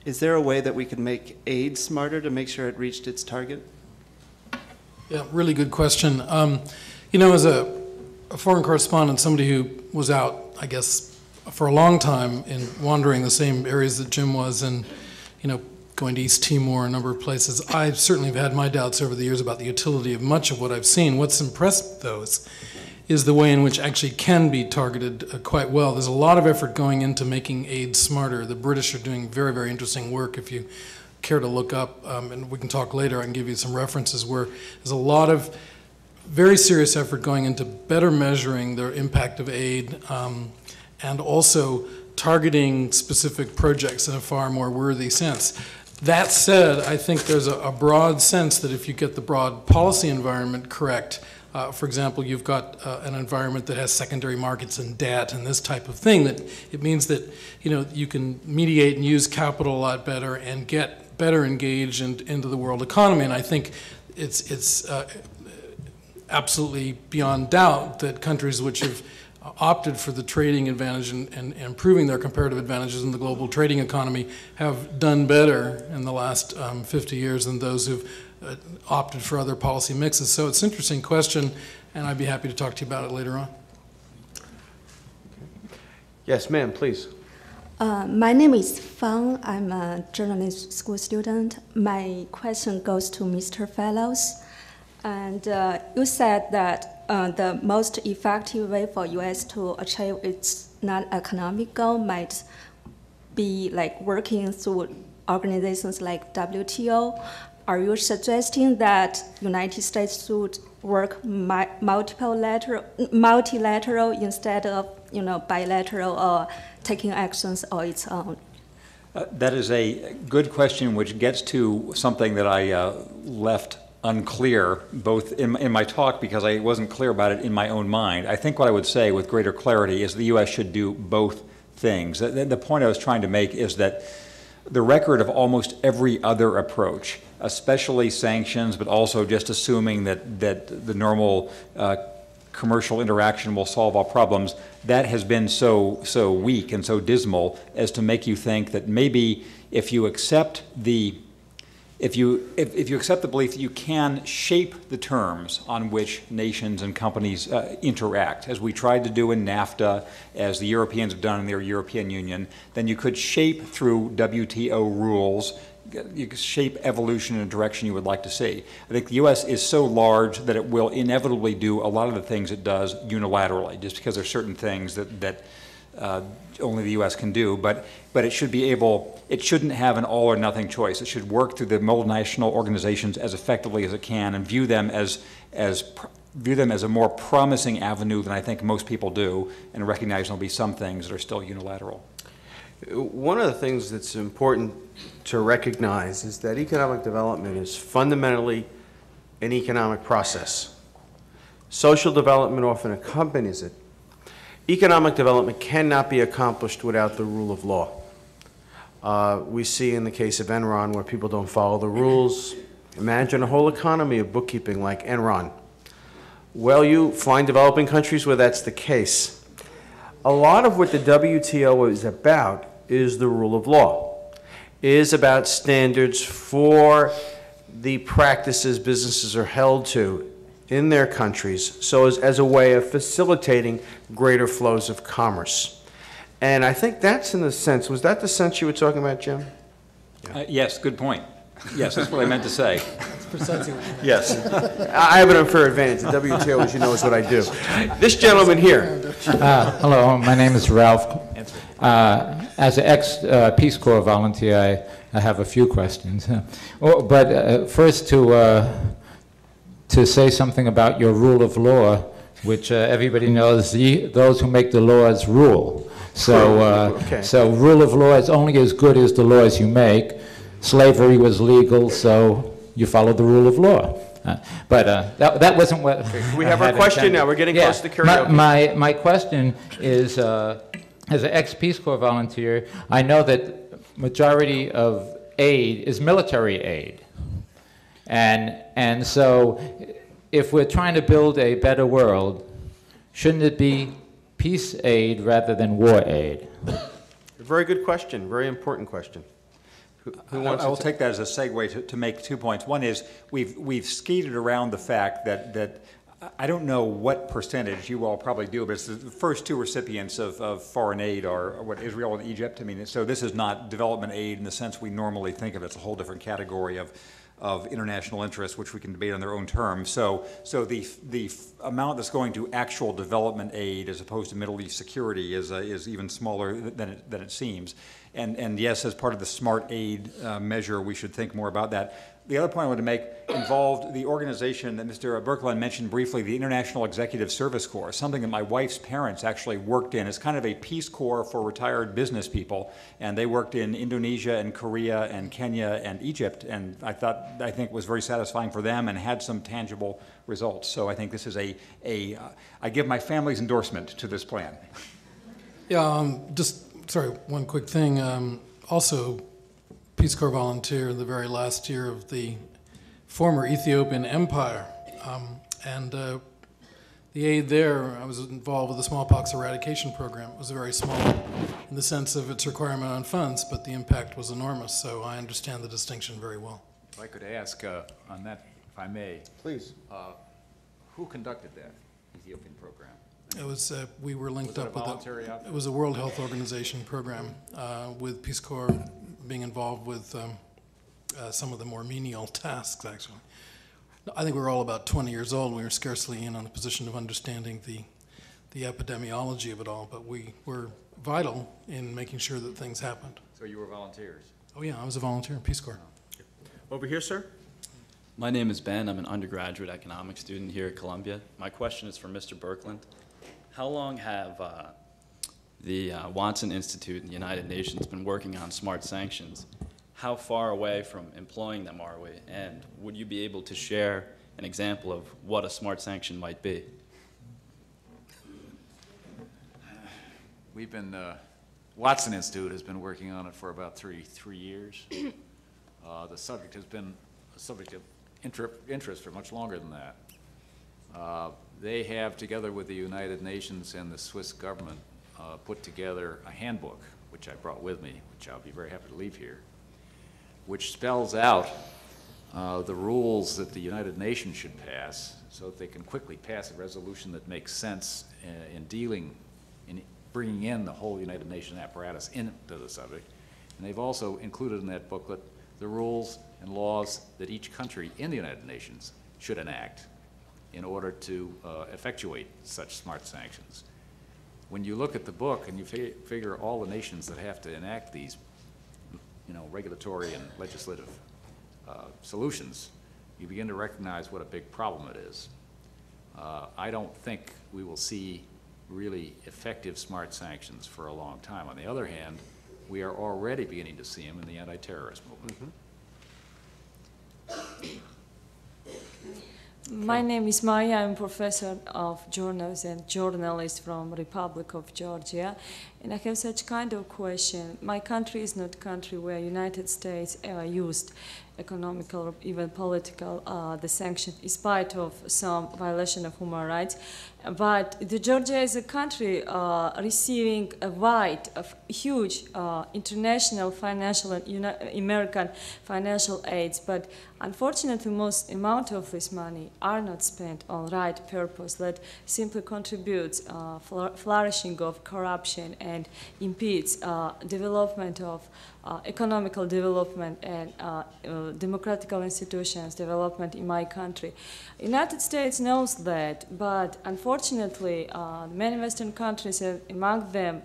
Is there a way that we could make aid smarter to make sure it reached its target? Yeah, really good question. As a foreign correspondent, somebody who was out, I guess, for a long time in wandering the same areas that Jim was and, going to East Timor, a number of places, I certainly have had my doubts over the years about the utility of much of what I've seen. What's impressed, though, is the way in which actually can be targeted quite well. There's a lot of effort going into making aid smarter. The British are doing very, very interesting work. If you care to look up, and we can talk later, I can give you some references where there's a lot of very serious effort going into better measuring the impact of aid and also targeting specific projects in a far more worthy sense. That said, I think there's a broad sense that if you get the broad policy environment correct, for example, you've got an environment that has secondary markets and debt and this type of thing, that it means that you can mediate and use capital a lot better and get better engaged into the world economy. And I think it's absolutely beyond doubt that countries which have opted for the trading advantage and improving their comparative advantages in the global trading economy have done better in the last 50 years than those who've opted for other policy mixes. So it's an interesting question, and I'd be happy to talk to you about it later on. Yes, ma'am, please. My name is Fang. I'm a journalism school student. My question goes to Mr. Fellows. And you said that the most effective way for U.S. to achieve its non-economic goal might be like working through organizations like WTO. Are you suggesting that United States should work multilateral instead of bilateral or taking actions on its own? That is a good question, which gets to something that I left unclear, both in my talk because I wasn't clear about it in my own mind. I think what I would say with greater clarity is the U.S. should do both things. The point I was trying to make is that the record of almost every other approach, especially sanctions, but also just assuming that the normal commercial interaction will solve all problems, that has been so weak and so dismal as to make you think that maybe if you accept the if you accept the belief that you can shape the terms on which nations and companies interact, as we tried to do in NAFTA, as the Europeans have done in their European Union, then you could shape through WTO rules, you could shape evolution in a direction you would like to see. I think the U.S. is so large that it will inevitably do a lot of the things it does unilaterally, just because there are certain things that only the U.S. can do, but it should be able, it shouldn't have an all or nothing choice. It should work through the multinational organizations as effectively as it can and view them as a more promising avenue than I think most people do, and recognize there'll be some things that are still unilateral. One of the things that's important to recognize is that economic development is fundamentally an economic process. Social development often accompanies it. Economic development cannot be accomplished without the rule of law. We see in the case of Enron where people don't follow the rules. Imagine a whole economy of bookkeeping like Enron. Well, you find developing countries where that's the case. A lot of what the WTO is about is the rule of law, is about standards for the practices businesses are held to in their countries, so as a way of facilitating greater flows of commerce. And I think that's in the sense, was that the sense you were talking about, Jim? Yes, good point. Yes, that's what I meant to say. That's precisely what you meant. Yes. I have an unfair advantage. The WTO, as you know, is what I do. This gentleman here. Hello, my name is Ralph. As an ex-Peace Corps volunteer, I have a few questions. First, to say something about your rule of law, which everybody knows, those who make the laws rule. So, so rule of law is only as good as the laws you make. Slavery was legal, so you follow the rule of law. That wasn't what. Okay, we have our question now. We're getting close to karaoke. My question is, as an ex-Peace Corps volunteer, I know that majority of aid is military aid, and so if we're trying to build a better world, shouldn't it be peace aid rather than war aid? Very good question. Very important question. Who wants I will take that as a segue to make 2 points. One is we've skated around the fact that I don't know what percentage you all probably do, but it's the first two recipients of foreign aid are what, Israel and Egypt. I mean, so this is not development aid in the sense we normally think of it. It's a whole different category of international interest, which we can debate on their own terms. So the amount that's going to actual development aid as opposed to Middle East security is even smaller than it seems. And yes, as part of the smart aid measure, we should think more about that. The other point I wanted to make involved the organization that Mr. Birkeland mentioned briefly, the International Executive Service Corps, something that my wife's parents actually worked in. It's kind of a Peace Corps for retired business people, and they worked in Indonesia and Korea and Kenya and Egypt, and I think it was very satisfying for them and had some tangible results. So I think this is I give my family's endorsement to this plan. Yeah, sorry, one quick thing. Also, Peace Corps volunteer the very last year of the former Ethiopian Empire. And the aid there, I was involved with the smallpox eradication program. It was very small in the sense of its requirement on funds, but the impact was enormous, so I understand the distinction very well. If I could ask on that, if I may. Please. Who conducted that Ethiopian program? It was, we were linked up with it was a World Health Organization program with Peace Corps being involved with some of the more menial tasks, actually. I think we were all about 20 years old. We were scarcely in on the position of understanding the epidemiology of it all, but we were vital in making sure that things happened. So you were volunteers? Oh yeah, I was a volunteer in Peace Corps. Over here, sir. My name is Ben. I'm an undergraduate economics student here at Columbia. My question is for Mr. Birkeland. How long have the Watson Institute and the United Nations been working on smart sanctions? How far away from employing them are we? And would you be able to share an example of what a smart sanction might be? We've been, Watson Institute has been working on it for about three years. The subject has been a subject of interest for much longer than that. They have, together with the United Nations and the Swiss government, put together a handbook, which I brought with me, which I'll be very happy to leave here, which spells out the rules that the United Nations should pass so that they can quickly pass a resolution that makes sense in bringing in the whole United Nations apparatus into the subject. And they've also included in that booklet the rules and laws that each country in the United Nations should enact in order to effectuate such smart sanctions. When you look at the book and you figure all the nations that have to enact these, regulatory and legislative solutions, you begin to recognize what a big problem it is. I don't think we will see really effective smart sanctions for a long time. On the other hand, we are already beginning to see them in the anti-terrorist movement. My name is Maya. I'm professor of journalism and journalist from Republic of Georgia. And I have such kind of question. My country is not a country where United States used economical or even political the sanction in spite of some violation of human rights. But the Georgia is a country receiving a wide, huge international financial and American financial aids. But unfortunately, most amount of this money are not spent on right purpose that simply contributes flourishing of corruption and impedes development of economical development and democratic institutions development in my country. United States knows that, but unfortunately, many Western countries, among them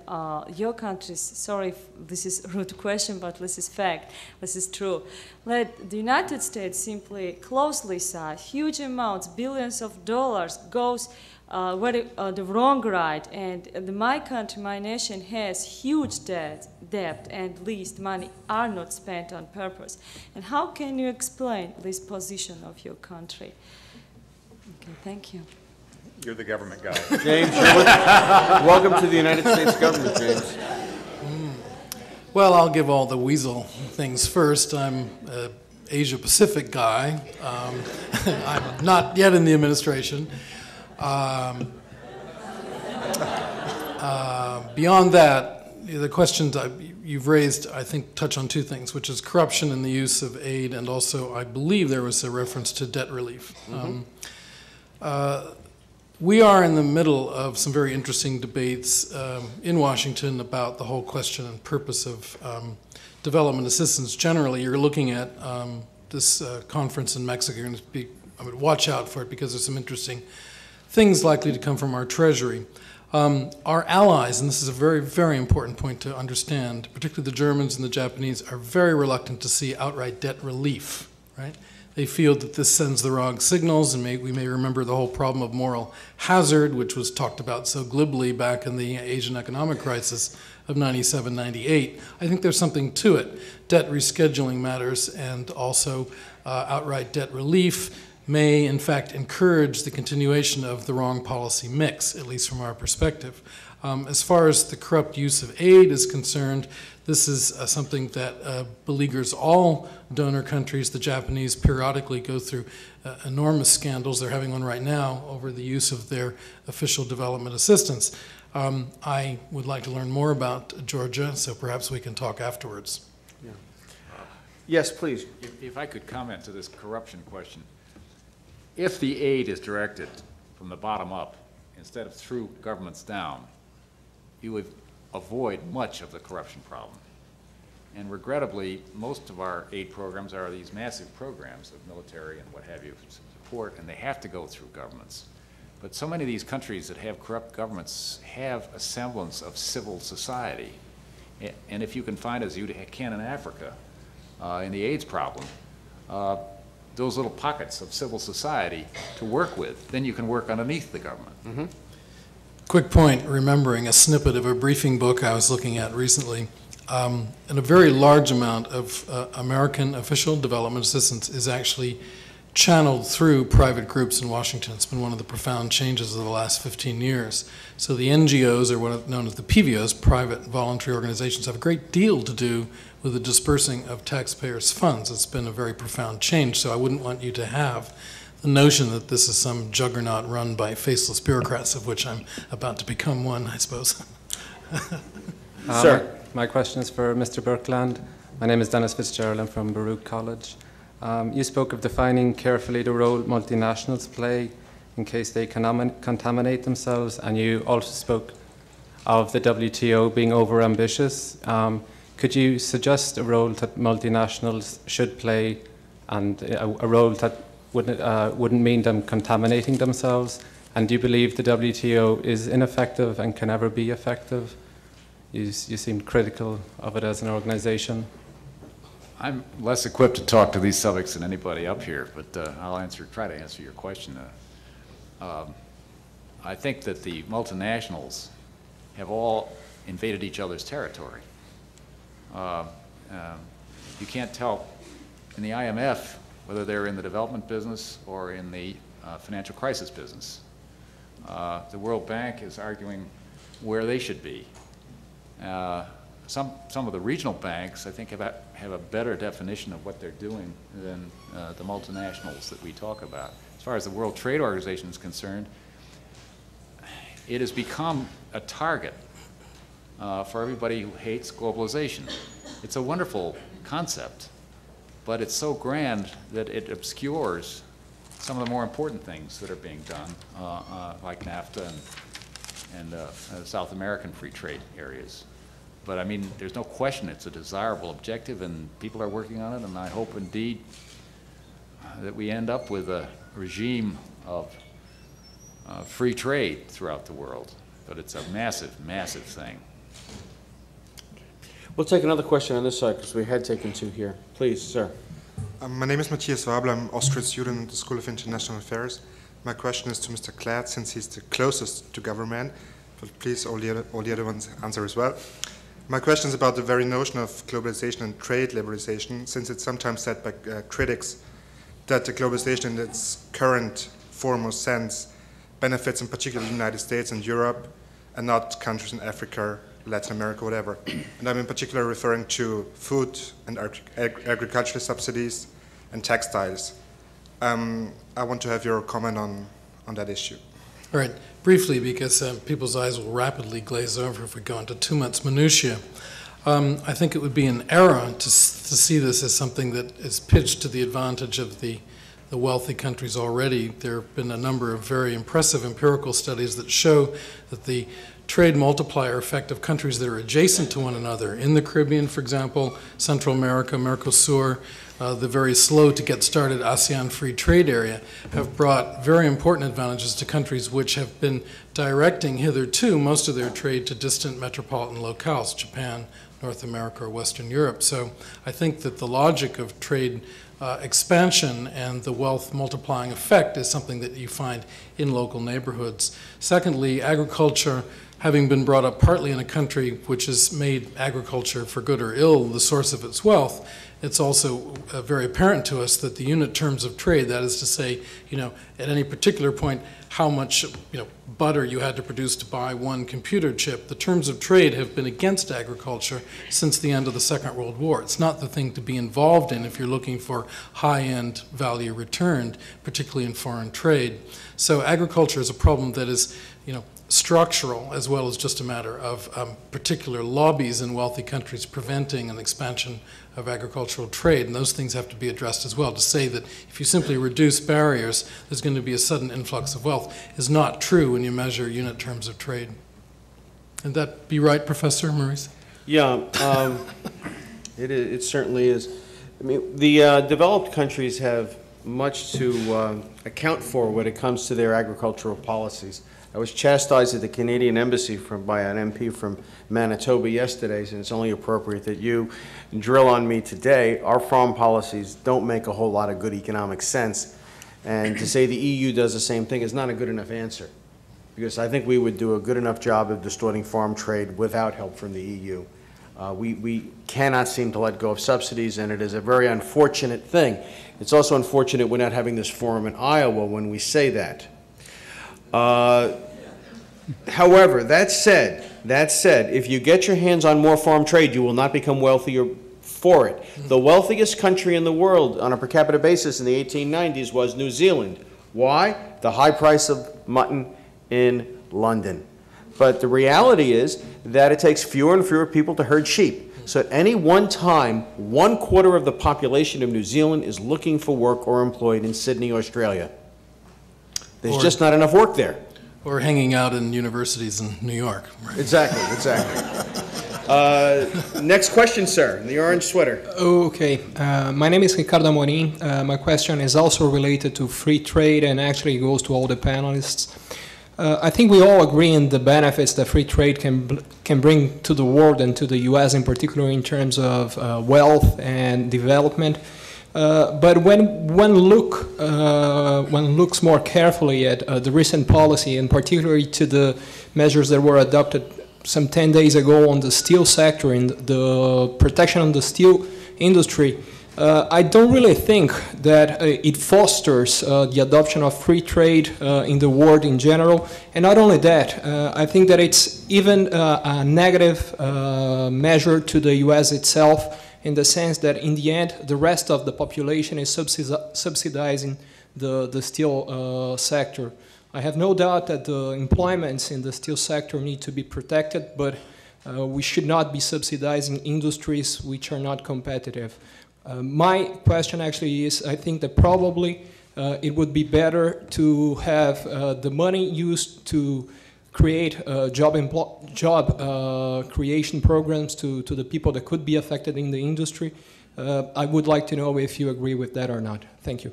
your countries, sorry if this is a rude question, but this is fact, this is true, that the United States simply closely saw huge amounts, billions of dollars goes the wrong right, and my country, my nation has huge debt, and least money are not spent on purpose. And how can you explain this position of your country? Okay, thank you. You're the government guy. James, welcome to the United States government, James. Well, I'll give all the weasel things first. I'm an Asia-Pacific guy. I'm not yet in the administration. Beyond that, the questions you've raised, I think, touch on two things, which is corruption in the use of aid, and also, I believe there was a reference to debt relief. We are in the middle of some very interesting debates in Washington about the whole question and purpose of development assistance. Generally, you're looking at this conference in Mexico. You're going to be, I would watch out for it because there's some interesting things likely to come from our Treasury. Our allies, and this is a very, very important point to understand, particularly the Germans and the Japanese, are very reluctant to see outright debt relief, right? They feel that this sends the wrong signals, and we may remember the whole problem of moral hazard, which was talked about so glibly back in the Asian economic crisis of 97, 98. I think there's something to it. Debt rescheduling matters, and also outright debt relief may, in fact, encourage the continuation of the wrong policy mix, at least from our perspective. As far as the corrupt use of aid is concerned, this is something that beleaguers all donor countries. The Japanese periodically go through enormous scandals. They're having one right now over the use of their official development assistance. I would like to learn more about Georgia, so perhaps we can talk afterwards. Yeah. Yes, please. If I could comment to this corruption question. If the aid is directed from the bottom up instead of through governments down, you would avoid much of the corruption problem. And regrettably, most of our aid programs are these massive programs of military and what have you support, and they have to go through governments. But so many of these countries that have corrupt governments have a semblance of civil society. And if you can find, as you can in Africa, in the AIDS problem, those little pockets of civil society to work with, then you can work underneath the government. Quick point, remembering a snippet of a briefing book I was looking at recently, and a very large amount of American official development assistance is actually channeled through private groups in Washington. It's been one of the profound changes of the last 15 years. So the NGOs, or what are known as the PVOs, private voluntary organizations, have a great deal to do with the dispersing of taxpayers' funds. It's been a very profound change, so I wouldn't want you to have the notion that this is some juggernaut run by faceless bureaucrats, of which I'm about to become one, I suppose. Sir. My question is for Mr. Birkeland. My name is Dennis Fitzgerald. I'm from Baruch College. You spoke of defining carefully the role multinationals play in case they contaminate themselves, and you also spoke of the WTO being overambitious. Could you suggest a role that multinationals should play, and a role that wouldn't mean them contaminating themselves? And do you believe the WTO is ineffective and can never be effective? You seemed critical of it as an organization. I'm less equipped to talk to these subjects than anybody up here, but I'll try to answer your question. I think that the multinationals have all invaded each other's territory. You can't tell in the IMF whether they're in the development business or in the financial crisis business. The World Bank is arguing where they should be. Some of the regional banks, I think, have a better definition of what they're doing than the multinationals that we talk about. As far as the World Trade Organization is concerned, it has become a target for everybody who hates globalization. It's a wonderful concept, but it's so grand that it obscures some of the more important things that are being done, like NAFTA and South American free trade areas. But I mean, there's no question it's a desirable objective, and people are working on it, and I hope indeed that we end up with a regime of free trade throughout the world. But it's a massive, massive thing. We'll take another question on this side because we had taken two here. Please, sir. My name is Matthias Wabler. I'm an Austrian student at the School of International Affairs. My question is to Mr. Klatt, since he's the closest to government, but please all the other ones answer as well. My question is about the very notion of globalization and trade liberalization, since it's sometimes said by critics that the globalization in its current form or sense benefits in particular the United States and Europe and not countries in Africa, Latin America, whatever. And I'm in particular referring to food and agricultural subsidies and textiles. I want to have your comment on that issue. All right, briefly, because people's eyes will rapidly glaze over if we go into too much minutiae. I think it would be an error to see this as something that is pitched to the advantage of the wealthy countries already. There have been a number of very impressive empirical studies that show that the trade multiplier effect of countries that are adjacent to one another, in the Caribbean, for example, Central America, Mercosur, the very slow to get started ASEAN free trade area, have brought very important advantages to countries which have been directing hitherto most of their trade to distant metropolitan locales, Japan, North America, or Western Europe. So I think that the logic of trade expansion and the wealth multiplying effect is something that you find in local neighborhoods. Secondly, agriculture, having been brought up partly in a country which has made agriculture, for good or ill, the source of its wealth, it's also very apparent to us that the unit terms of trade, that is to say, at any particular point, how much, butter you had to produce to buy one computer chip, the terms of trade have been against agriculture since the end of the Second World War. It's not the thing to be involved in if you're looking for high-end value returned, particularly in foreign trade. So agriculture is a problem that is, structural as well as just a matter of particular lobbies in wealthy countries preventing an expansion of agricultural trade, and those things have to be addressed as well. To say that if you simply reduce barriers, there's going to be a sudden influx of wealth is not true when you measure unit terms of trade. Would that be right, Professor Maurice? Yeah, it certainly is. I mean, the developed countries have much to account for when it comes to their agricultural policies. I was chastised at the Canadian Embassy by an MP from Manitoba yesterday, and it's only appropriate that you drill on me today. Our farm policies don't make a whole lot of good economic sense, and to say the EU does the same thing is not a good enough answer, because I think we would do a good enough job of distorting farm trade without help from the EU. We cannot seem to let go of subsidies, and it is a very unfortunate thing. It's also unfortunate we're not having this forum in Iowa when we say that. However, that said, if you get your hands on more farm trade, you will not become wealthier for it. The wealthiest country in the world on a per capita basis in the 1890s was New Zealand. Why? The high price of mutton in London. But the reality is that it takes fewer and fewer people to herd sheep. So at any one time, 1/4 of the population of New Zealand is looking for work or employed in Sydney, Australia. There's just not enough work there. Or hanging out in universities in New York. Right? Exactly. Next question, sir, in the orange sweater. Okay. My name is Ricardo Amorim. My question is also related to free trade and actually goes to all the panelists. I think we all agree in the benefits that free trade can bring to the world and to the U.S. in particular in terms of wealth and development. But when one looks more carefully at the recent policy, and particularly to the measures that were adopted some 10 days ago on the steel sector and the protection of the steel industry, I don't really think that it fosters the adoption of free trade in the world in general. And not only that, I think that it's even a negative measure to the US itself, in the sense that in the end, the rest of the population is subsidizing the steel sector. I have no doubt that the employments in the steel sector need to be protected, but we should not be subsidizing industries which are not competitive. My question actually is, I think that probably it would be better to have the money used to create job creation programs to the people that could be affected in the industry. I would like to know if you agree with that or not. Thank you.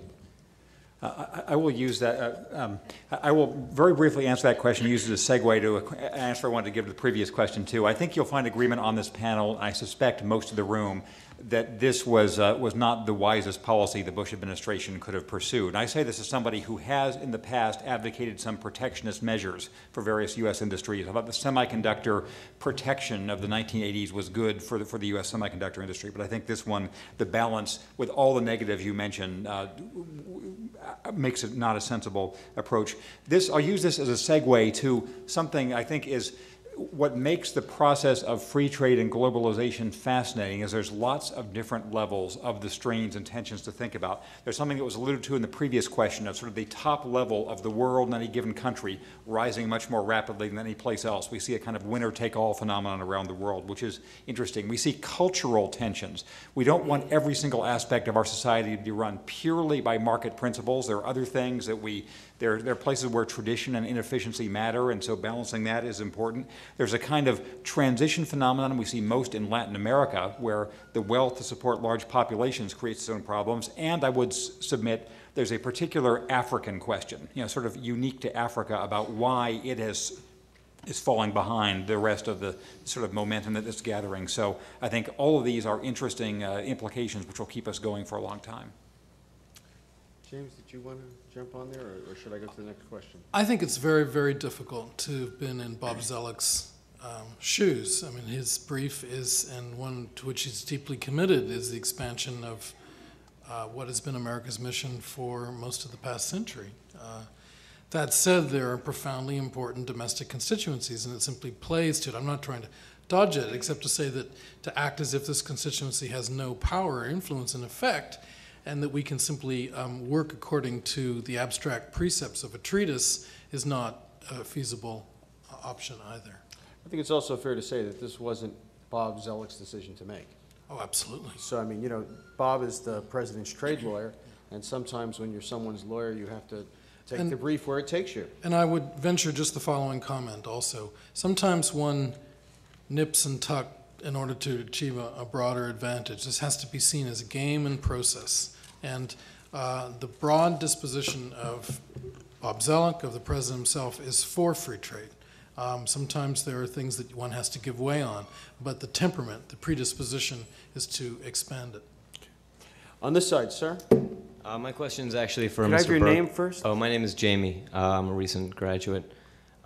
I will use that. I will very briefly answer that question, use it as a segue to an answer I wanted to give to the previous question, too. I think you'll find agreement on this panel, I suspect most of the room, that this was not the wisest policy the Bush administration could have pursued. And I say this as somebody who has, in the past, advocated some protectionist measures for various U.S. industries. I thought the semiconductor protection of the 1980s was good for the U.S. semiconductor industry, but I think this one, the balance with all the negatives you mentioned, makes it not a sensible approach. I'll use this as a segue to something I think is what makes the process of free trade and globalization fascinating is there's lots of different levels of the strains and tensions to think about. There's something that was alluded to in the previous question of sort of the top level of the world in any given country rising much more rapidly than any place else. We see a kind of winner-take-all phenomenon around the world, which is interesting. We see cultural tensions. We don't want every single aspect of our society to be run purely by market principles. There are other things that there are places where tradition and inefficiency matter, and so balancing that is important. There's a kind of transition phenomenon we see most in Latin America, where the wealth to support large populations creates its own problems, and I would submit there's a particular African question, sort of unique to Africa, about why it is falling behind the rest of the sort of momentum that it's gathering. So I think all of these are interesting implications which will keep us going for a long time. James, did you want to jump on there, or should I go to the next question? I think it's very, very difficult to have been in Bob Zoellick's shoes. I mean, his brief is, and one to which he's deeply committed, is the expansion of what has been America's mission for most of the past century. That said, there are profoundly important domestic constituencies, and it simply plays to it. I'm not trying to dodge it, except to say that to act as if this constituency has no power or influence and effect, and that we can simply work according to the abstract precepts of a treatise is not a feasible option either. I think it's also fair to say that this wasn't Bob Zoellick's decision to make. Oh, absolutely. So, I mean, Bob is the president's trade lawyer, and sometimes when you're someone's lawyer, you have to take the brief where it takes you. And I would venture just the following comment also. Sometimes one nips and tuck in order to achieve a broader advantage. This has to be seen as a game and process. And the broad disposition of Bob Zoellick, of the president himself, is for free trade. Sometimes there are things that one has to give way on, but the temperament, the predisposition, is to expand it. On this side, sir. My question is actually for Can Mr. I have your Burke. name first? Oh, my name is Jamie. I'm a recent graduate.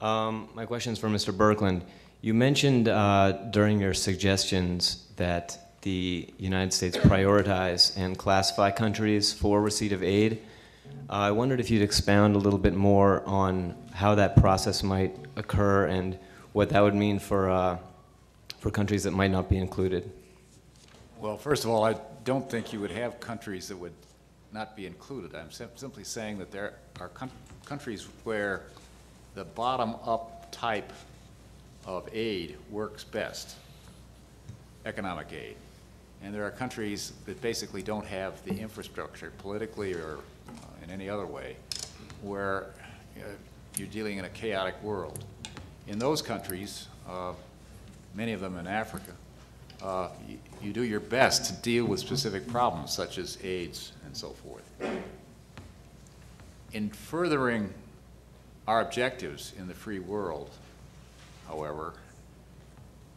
My question is for Mr. Birkeland. You mentioned during your suggestions that the United States prioritize and classify countries for receipt of aid. I wondered if you'd expound a little bit more on how that process might occur and what that would mean for countries that might not be included. Well, first of all, I don't think you would have countries that would not be included. I'm simply saying that there are countries where the bottom-up type of aid works best, economic aid. And there are countries that basically don't have the infrastructure, politically or in any other way, where you're dealing in a chaotic world. In those countries, many of them in Africa, you do your best to deal with specific problems such as AIDS and so forth. In furthering our objectives in the free world, however,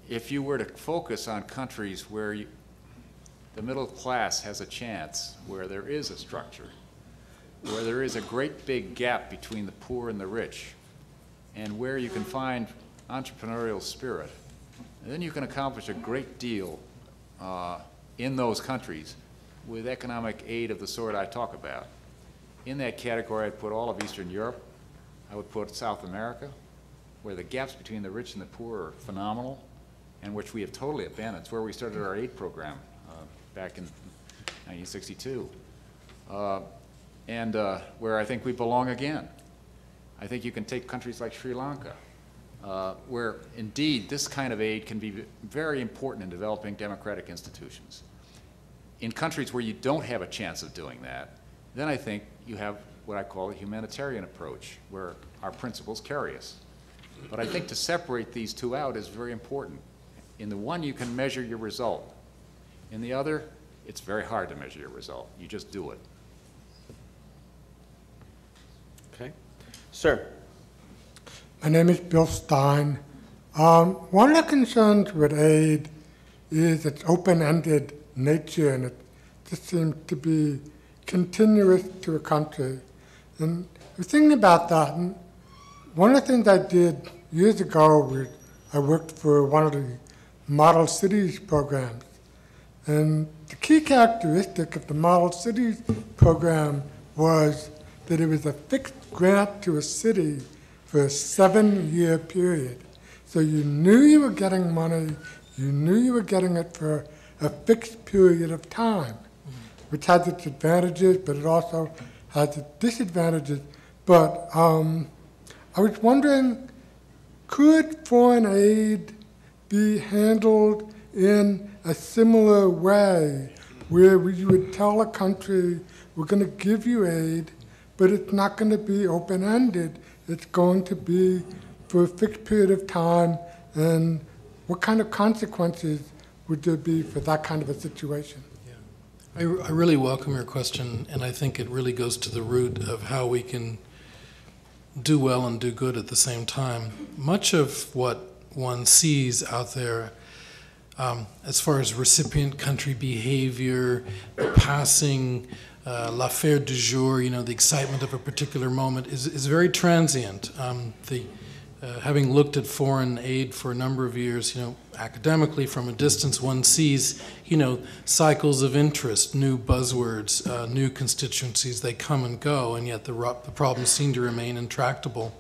if you were to focus on countries where the middle class has a chance, where there is a structure, where there is a great big gap between the poor and the rich, and where you can find entrepreneurial spirit, and then you can accomplish a great deal in those countries with economic aid of the sort I talk about. In that category, I'd put all of Eastern Europe. I would put South America, where the gaps between the rich and the poor are phenomenal, and which we have totally abandoned. It's where we started our aid program back in 1962, and where I think we belong again. I think you can take countries like Sri Lanka, where indeed this kind of aid can be very important in developing democratic institutions. In countries where you don't have a chance of doing that, then I think you have what I call a humanitarian approach, where our principles carry us. But I think to separate these two out is very important. In the one, you can measure your result. In the other, it's very hard to measure your result. You just do it. Okay. Sir. My name is Bill Stein. One of the concerns with aid is its open-ended nature, and it just seems to be continuous to a country. And I was thinking about that, and one of the things I did years ago was I worked for one of the model cities programs. And the key characteristic of the model cities program was that it was a fixed grant to a city for a 7-year period. So you knew you were getting money, you knew you were getting it for a fixed period of time, which has its advantages, but it also has its disadvantages. But I was wondering, could foreign aid be handled in a similar way, where you would tell a country, we're going to give you aid, but it's not going to be open-ended. It's going to be for a fixed period of time, and what kind of consequences would there be for that kind of a situation? I really welcome your question, and I think it really goes to the root of how we can do well and do good at the same time. Much of what one sees out there as far as recipient country behavior, the passing, l'affaire du jour, the excitement of a particular moment is very transient. Having looked at foreign aid for a number of years, academically from a distance, one sees, cycles of interest, new buzzwords, new constituencies, they come and go, and yet the problems seem to remain intractable.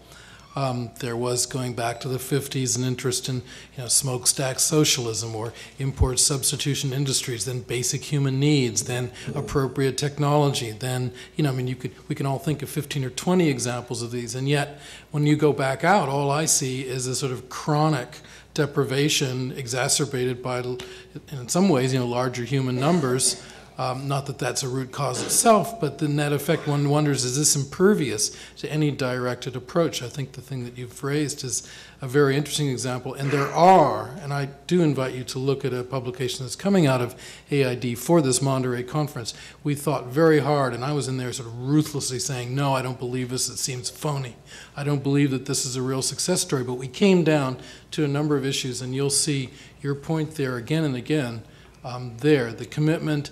There was, going back to the 50s, an interest in smokestack socialism or import substitution industries, then basic human needs, then appropriate technology, then, we can all think of 15 or 20 examples of these, and yet when you go back out, all I see is a sort of chronic deprivation exacerbated by, in some ways, larger human numbers. Not that that's a root cause itself, but the net effect, one wonders, is this impervious to any directed approach? I think the thing that you've raised is a very interesting example, and there are, and I do invite you to look at a publication that's coming out of AID for this Monterey conference. We thought very hard, and I was in there sort of ruthlessly saying, no, I don't believe this, it seems phony. I don't believe that this is a real success story, but we came down to a number of issues, and you'll see your point there again and again, the commitment,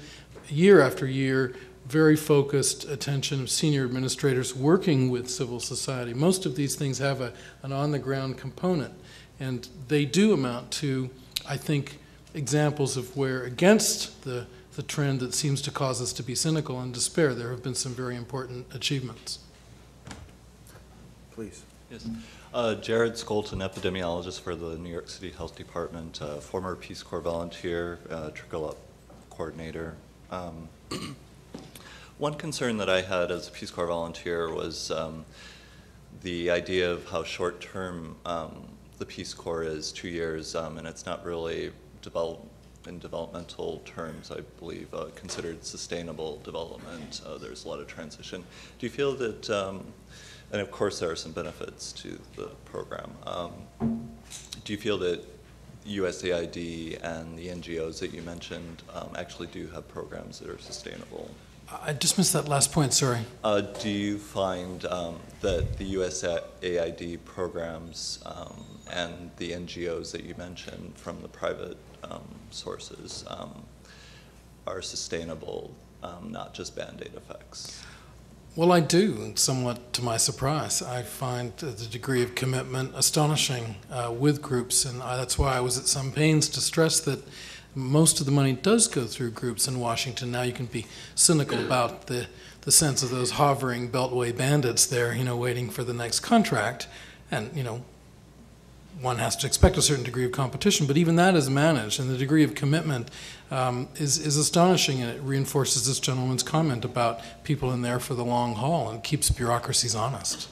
year after year, very focused attention of senior administrators working with civil society. Most of these things have an on-the-ground component, and they do amount to, I think, examples of where, against the trend that seems to cause us to be cynical and despair, there have been some very important achievements. Please. Yes. Jared Skolton, epidemiologist for the New York City Health Department, former Peace Corps volunteer, trickle-up coordinator. One concern that I had as a Peace Corps volunteer was the idea of how short-term the Peace Corps is, 2 years, and it's not really in developmental terms, I believe, considered sustainable development. There's a lot of transition. Do you feel that, and of course there are some benefits to the program, do you feel that USAID and the NGOs that you mentioned actually do have programs that are sustainable? I just missed that last point, sorry. Do you find that the USAID programs and the NGOs that you mentioned from the private sources are sustainable, not just Band-Aid effects? Well, I do, and somewhat to my surprise. I find the degree of commitment astonishing with groups, and that's why I was at some pains to stress that most of the money does go through groups in Washington. Now you can be cynical about the sense of those hovering beltway bandits there, waiting for the next contract, and, one has to expect a certain degree of competition, but even that is managed, and the degree of commitment is astonishing, and it reinforces this gentleman's comment about people in there for the long haul and keeps bureaucracies honest.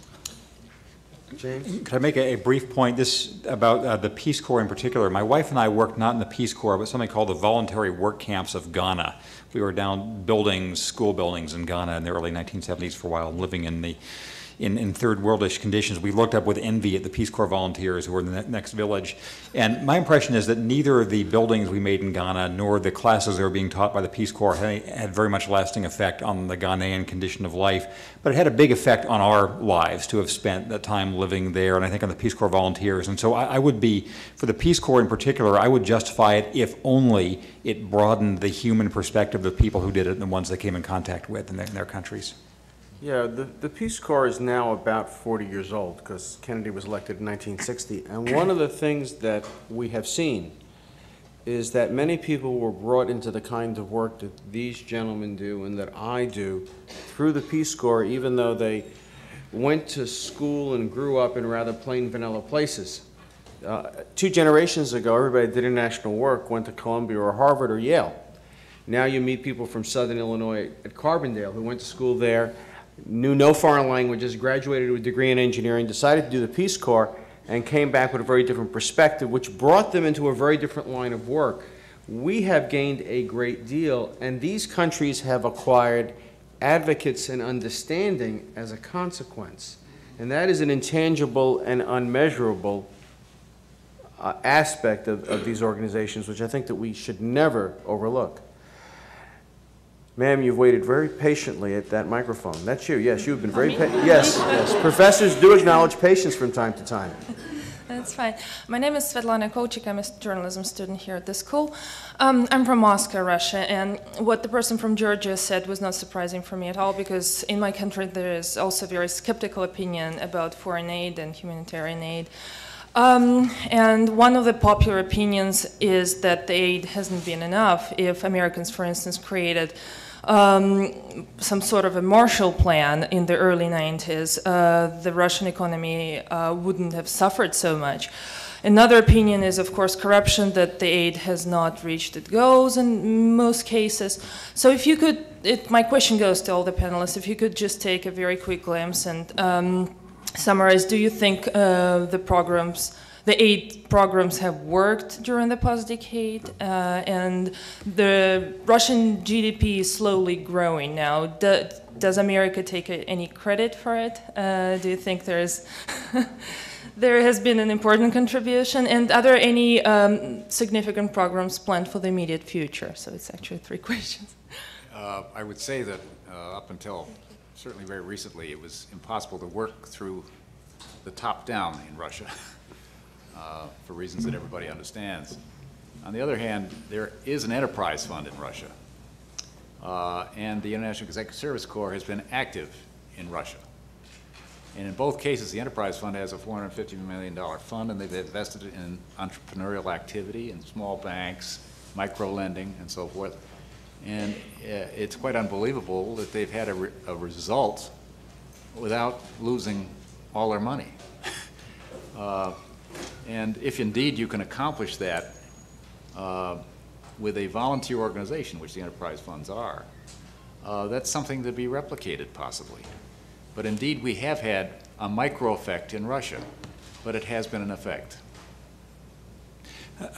James? Could I make a brief point about the Peace Corps in particular? My wife and I worked not in the Peace Corps, but something called the Voluntary Work Camps of Ghana. We were down buildings, school buildings in Ghana in the early 1970s for a while, living in third worldish conditions. We looked up with envy at the Peace Corps volunteers who were in the next village. And my impression is that neither the buildings we made in Ghana nor the classes that were being taught by the Peace Corps had very much lasting effect on the Ghanaian condition of life. But it had a big effect on our lives to have spent that time living there, and I think on the Peace Corps volunteers. And so I would be, for the Peace Corps in particular, I would justify it if only it broadened the human perspective of the people who did it and the ones they came in contact with in their countries. Yeah, the Peace Corps is now about 40 years old because Kennedy was elected in 1960. And one of the things that we have seen is that many people were brought into the kind of work that these gentlemen do and that I do through the Peace Corps, even though they went to school and grew up in rather plain vanilla places. 2 generations ago, everybody that did international work went to Columbia or Harvard or Yale. Now you meet people from Southern Illinois at Carbondale who went to school there, knew no foreign languages, graduated with a degree in engineering, decided to do the Peace Corps, and came back with a very different perspective, which brought them into a very different line of work. We have gained a great deal, and these countries have acquired advocates and understanding as a consequence. And that is an intangible and unmeasurable aspect of these organizations, which I think that we should never overlook. Ma'am, you've waited very patiently at that microphone. That's you. Yes, you've been very patient. Yes, yes. Professors do acknowledge patience from time to time. That's fine. My name is Svetlana Kochik. I'm a journalism student here at the school. I'm from Moscow, Russia, and what the person from Georgia said was not surprising for me at all, because in my country there is also a very skeptical opinion about foreign aid and humanitarian aid. And one of the popular opinions is that the aid hasn't been enough. If Americans, for instance, created some sort of a Marshall Plan in the early 90s, the Russian economy wouldn't have suffered so much. Another opinion is, of course, corruption, that the aid has not reached its goals in most cases. So if you could, my question goes to all the panelists, if you could just take a very quick glimpse and summarize, do you think the aid programs have worked during the past decade, and the Russian GDP is slowly growing now? Does America take any credit for it? Do you think there has been an important contribution? And are there any significant programs planned for the immediate future? So it's actually 3 questions. I would say that up until certainly very recently, it was impossible to work through the top down in Russia. For reasons that everybody understands. On the other hand, there is an enterprise fund in Russia, and the International Executive Service Corps has been active in Russia. And in both cases, the enterprise fund has a $450 million fund, and they've invested it in entrepreneurial activity in small banks, micro-lending, and so forth. And it's quite unbelievable that they've had a result without losing all their money. And if indeed you can accomplish that with a volunteer organization, which the enterprise funds are, that's something to be replicated possibly. But indeed we have had a micro effect in Russia, but it has been an effect.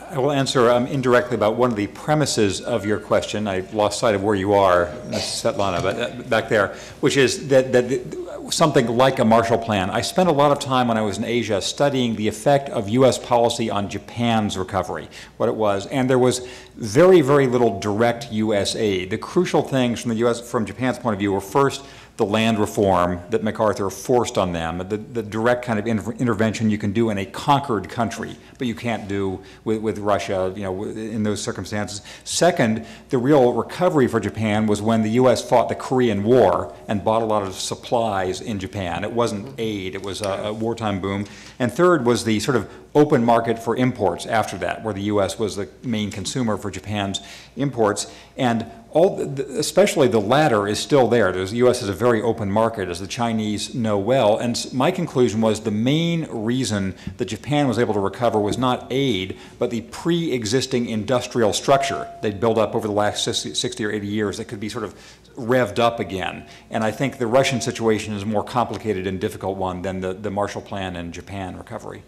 I will answer indirectly about one of the premises of your question. I lost sight of where you are, Svetlana, but back there, which is that something like a Marshall Plan. I spent a lot of time when I was in Asia studying the effect of U.S. policy on Japan's recovery, what it was, and there was very, very little direct U.S. aid. The crucial things from Japan's point of view were first the land reform that MacArthur forced on them, the direct kind of intervention you can do in a conquered country, but you can't do with Russia, in those circumstances. Second, the real recovery for Japan was when the U.S. fought the Korean War and bought a lot of supplies in Japan. It wasn't aid, it was a wartime boom. And third was the sort of open market for imports after that, where the U.S. was the main consumer for Japan's imports. And especially the latter is still there. The U.S. is a very open market, as the Chinese know well. And my conclusion was the main reason that Japan was able to recover was not aid, but the pre-existing industrial structure they'd built up over the last 60 or 80 years that could be sort of revved up again. And I think the Russian situation is a more complicated and difficult one than the Marshall Plan and Japan recovery.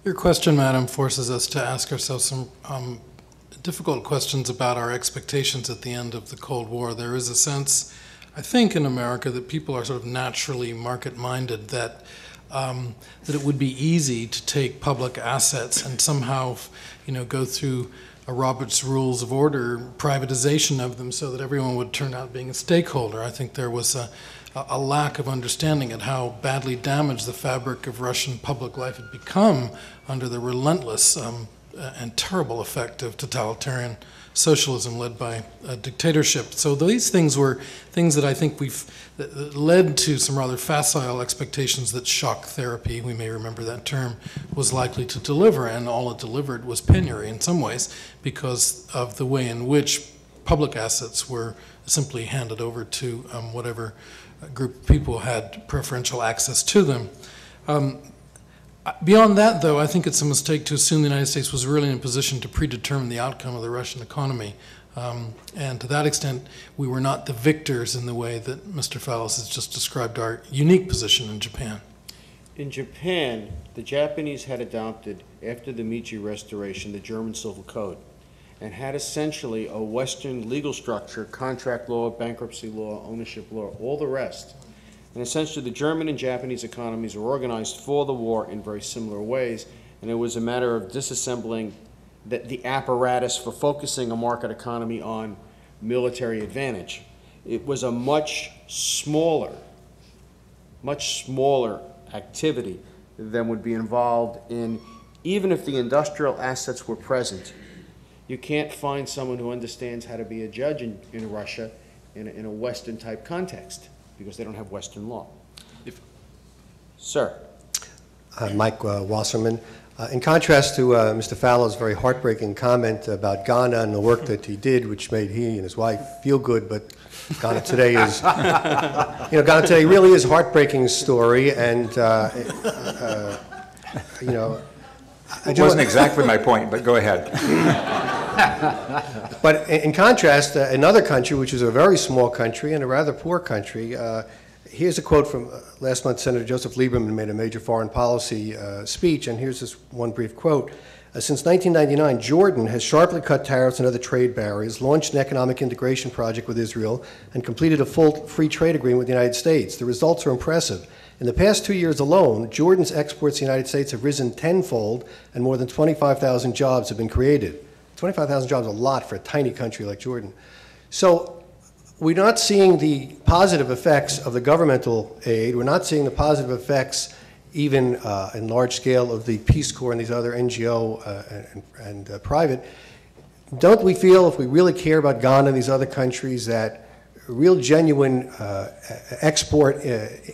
Your question, Madam, forces us to ask ourselves some difficult questions about our expectations at the end of the Cold War. There is a sense, I think, in America that people are sort of naturally market-minded, that it would be easy to take public assets and somehow, go through a Robert's Rules of Order privatization of them so that everyone would turn out being a stakeholder. I think there was a lack of understanding at how badly damaged the fabric of Russian public life had become under the relentless and terrible effect of totalitarian socialism led by a dictatorship. So these things were things that I think that led to some rather facile expectations that shock therapy, we may remember that term, was likely to deliver, and all it delivered was penury in some ways because of the way in which public assets were simply handed over to whatever group of people had preferential access to them. Beyond that, though, I think it's a mistake to assume the United States was really in a position to predetermine the outcome of the Russian economy. And to that extent, we were not the victors in the way that Mr. Fallows has just described our unique position in Japan. In Japan, the Japanese had adopted, after the Meiji Restoration, the German Civil Code, and had essentially a Western legal structure, contract law, bankruptcy law, ownership law, all the rest. And essentially the German and Japanese economies were organized for the war in very similar ways, and it was a matter of disassembling the apparatus for focusing a market economy on military advantage. It was a much smaller activity than would be involved in, even if the industrial assets were present. You can't find someone who understands how to be a judge in Russia in a Western-type context, because they don't have Western law. Sir. Mike Wasserman. In contrast to Mr. Fallow's very heartbreaking comment about Ghana and the work that he did, which made he and his wife feel good, but Ghana today is, Ghana today really is a heartbreaking story, and, It wasn't exactly my point, but go ahead. But in contrast, another country, which is a very small country and a rather poor country, here's a quote from last month. Senator Joseph Lieberman made a major foreign policy speech, and here's this one brief quote. Since 1999, Jordan has sharply cut tariffs and other trade barriers, launched an economic integration project with Israel, and completed a full free trade agreement with the United States. The results are impressive. In the past 2 years alone, Jordan's exports to the United States have risen tenfold, and more than 25,000 jobs have been created. 25,000 jobs is a lot for a tiny country like Jordan. So we're not seeing the positive effects of the governmental aid. We're not seeing the positive effects even in large scale of the Peace Corps and these other NGO and private. Don't we feel, if we really care about Ghana and these other countries, that real genuine export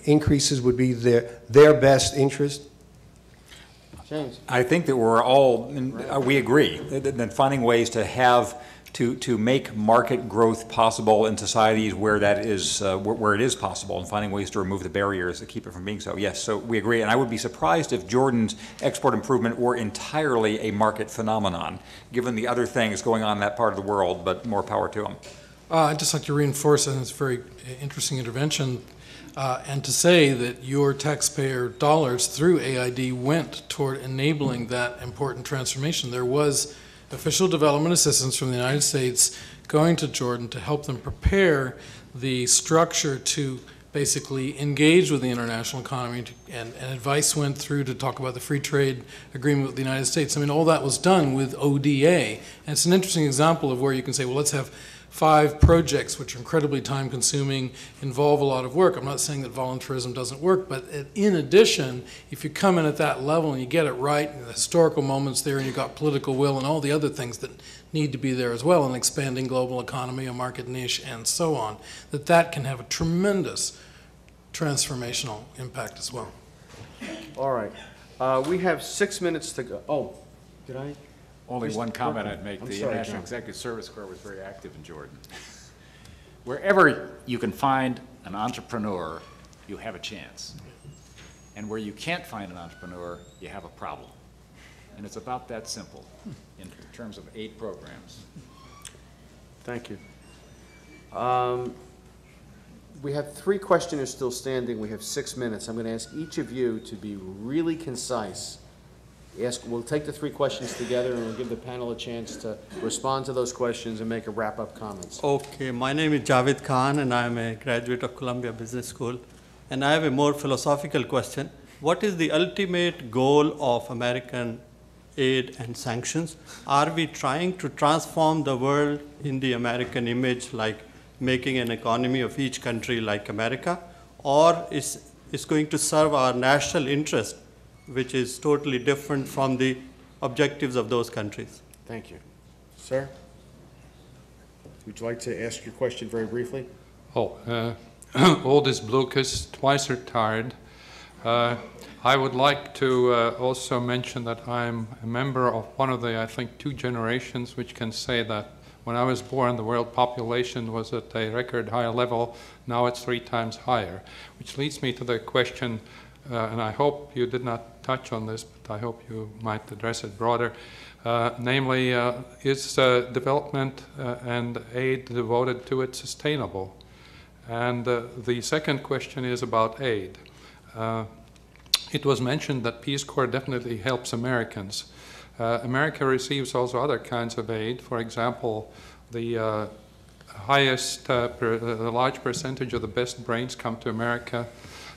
increases would be their best interest? James. I think that we agree that finding ways to make market growth possible in societies where that is where it is possible, and finding ways to remove the barriers that keep it from being so. Yes, so we agree, and I would be surprised if Jordan's export improvement were entirely a market phenomenon, given the other things going on in that part of the world. But more power to them. I'd just like to reinforce, and it's a very interesting intervention, and to say that your taxpayer dollars through AID went toward enabling that important transformation. There was official development assistance from the United States going to Jordan to help them prepare the structure to basically engage with the international economy, and advice went through to talk about the free trade agreement with the United States. I mean, all that was done with ODA. And it's an interesting example of where you can say, well, let's have 5 projects which are incredibly time-consuming, involve a lot of work. I'm not saying that volunteerism doesn't work, but in addition, if you come in at that level and you get it right, and the historical moments there, and you've got political will and all the other things that need to be there as well, an expanding global economy, a market niche, and so on, that can have a tremendous transformational impact as well. All right. We have 6 minutes to go. Oh, did I? Only Mr. one comment Berkland. I'd make. I'm The sorry, International John. Executive Service Corps was very active in Jordan. Wherever you can find an entrepreneur, you have a chance. And where you can't find an entrepreneur, you have a problem. And it's about that simple in terms of aid programs. Thank you. We have 3 questioners still standing. We have 6 minutes. I'm going to ask each of you to be really concise. We'll take the 3 questions together and we'll give the panel a chance to respond to those questions and make a wrap-up comments. Okay, my name is Javed Khan and I'm a graduate of Columbia Business School. And I have a more philosophical question. What is the ultimate goal of American aid and sanctions? Are we trying to transform the world in the American image, like making an economy of each country like America? Or is it going to serve our national interest, which is totally different from the objectives of those countries? Thank you. Sir? Would you like to ask your question very briefly? Oldest Blucas, twice retired. I would like to also mention that I'm a member of one of the, I think, 2 generations which can say that when I was born, the world population was at a record high level. Now it's 3 times higher, which leads me to the question, and I hope you did not touch on this, but I hope you might address it broader. Namely, is development and aid devoted to it sustainable? And the second question is about aid. It was mentioned that Peace Corps definitely helps Americans. America receives also other kinds of aid. For example, the the large percentage of the best brains come to America.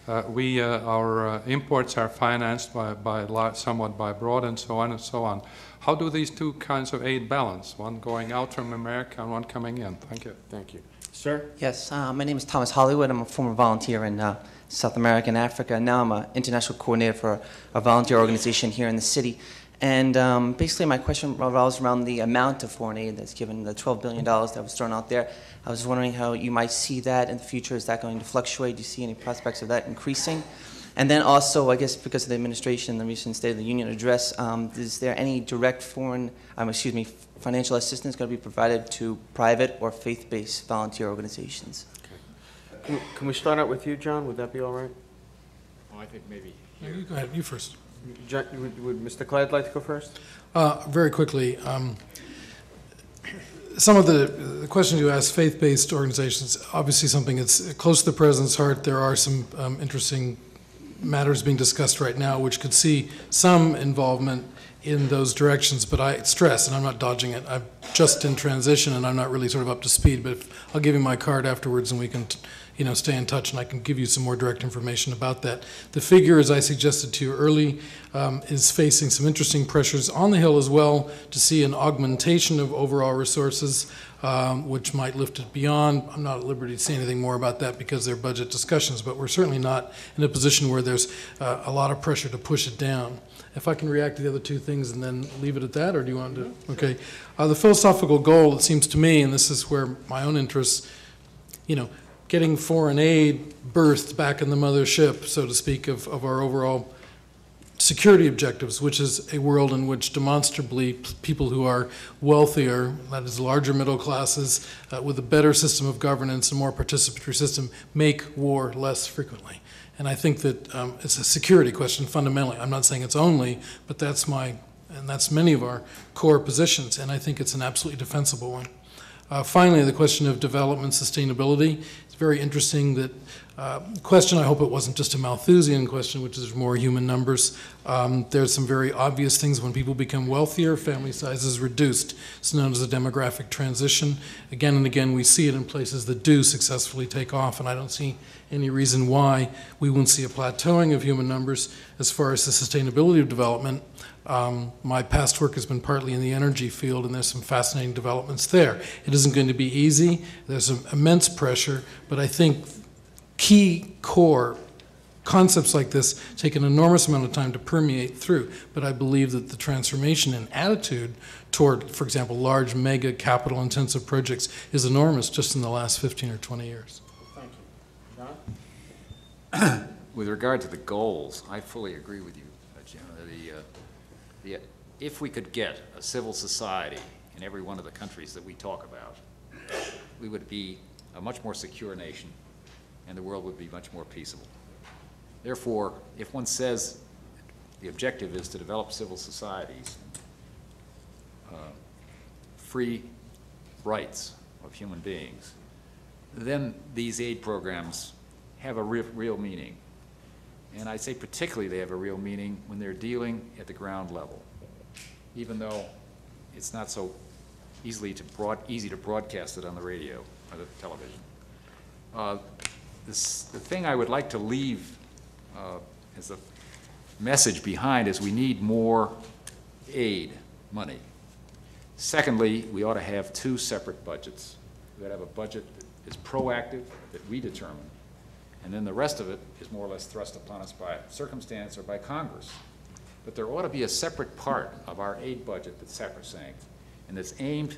Our imports are financed somewhat by abroad and so on and so on. How do these 2 kinds of aid balance? One going out from America and one coming in? Thank you. Thank you. Sir? Yes, my name is Thomas Hollywood. I'm a former volunteer in South America and Africa. Now I'm an international coordinator for a volunteer organization here in the city. And basically my question revolves around the amount of foreign aid that's given, the $12 billion that was thrown out there. I was wondering how you might see that in the future. Is that going to fluctuate? Do you see any prospects of that increasing? And then also, I guess because of the administration and the recent State of the Union address, is there any direct financial assistance going to be provided to private or faith-based volunteer organizations? Okay. Can we start out with you, John? Would that be all right? Well, I think maybe. No, you go ahead. You first. John, would Mr. Clyde like to go first? Very quickly. Some of the questions you asked, faith-based organizations, obviously something that's close to the President's heart. There are some interesting matters being discussed right now which could see some involvement in those directions, but I stress, and I'm not dodging it, I'm just in transition and I'm not really sort of up to speed, but I'll give you my card afterwards and we can stay in touch and I can give you some more direct information about that. The figure, as I suggested to you early, is facing some interesting pressures on the Hill as well to see an augmentation of overall resources, which might lift it beyond. I'm not at liberty to say anything more about that because they're budget discussions, but we're certainly not in a position where there's a lot of pressure to push it down. If I can react to the other 2 things and then leave it at that, or do you want to? Okay. The philosophical goal, it seems to me, and this is where my own interests, getting foreign aid birthed back in the mothership, so to speak, of our overall security objectives, which is a world in which demonstrably people who are wealthier, that is larger middle classes, with a better system of governance, a more participatory system, make war less frequently. And I think that it's a security question fundamentally. I'm not saying it's only, but that's many of our core positions, and I think it's an absolutely defensible one. Finally, the question of development sustainability. It's very interesting that question. I hope it wasn't just a Malthusian question, which is more human numbers. There's some very obvious things. When people become wealthier, family size is reduced. It's known as a demographic transition. Again and again, we see it in places that do successfully take off, and I don't see any reason why we wouldn't see a plateauing of human numbers. As far as the sustainability of development, my past work has been partly in the energy field, and there's some fascinating developments there. It isn't going to be easy. There's immense pressure, but I think key core concepts like this take an enormous amount of time to permeate through. But I believe that the transformation in attitude toward, for example, large, mega, capital-intensive projects is enormous just in the last 15 or 20 years. Thank you. John? With regard to the goals, I fully agree with you, Jim. If we could get a civil society in every one of the countries that we talk about, we would be a much more secure nation, and the world would be much more peaceable. Therefore, if one says the objective is to develop civil societies, free rights of human beings, then these aid programs have a real meaning. And I say particularly they have a real meaning when they're dealing at the ground level, even though it's not so easy to broadcast it on the radio or the television. The thing I would like to leave as a message behind is we need more aid money. Secondly, we ought to have two separate budgets. We ought to have a budget that is proactive, that we determine, and then the rest of it is more or less thrust upon us by circumstance or by Congress. But there ought to be a separate part of our aid budget that's sacrosanct and that's aimed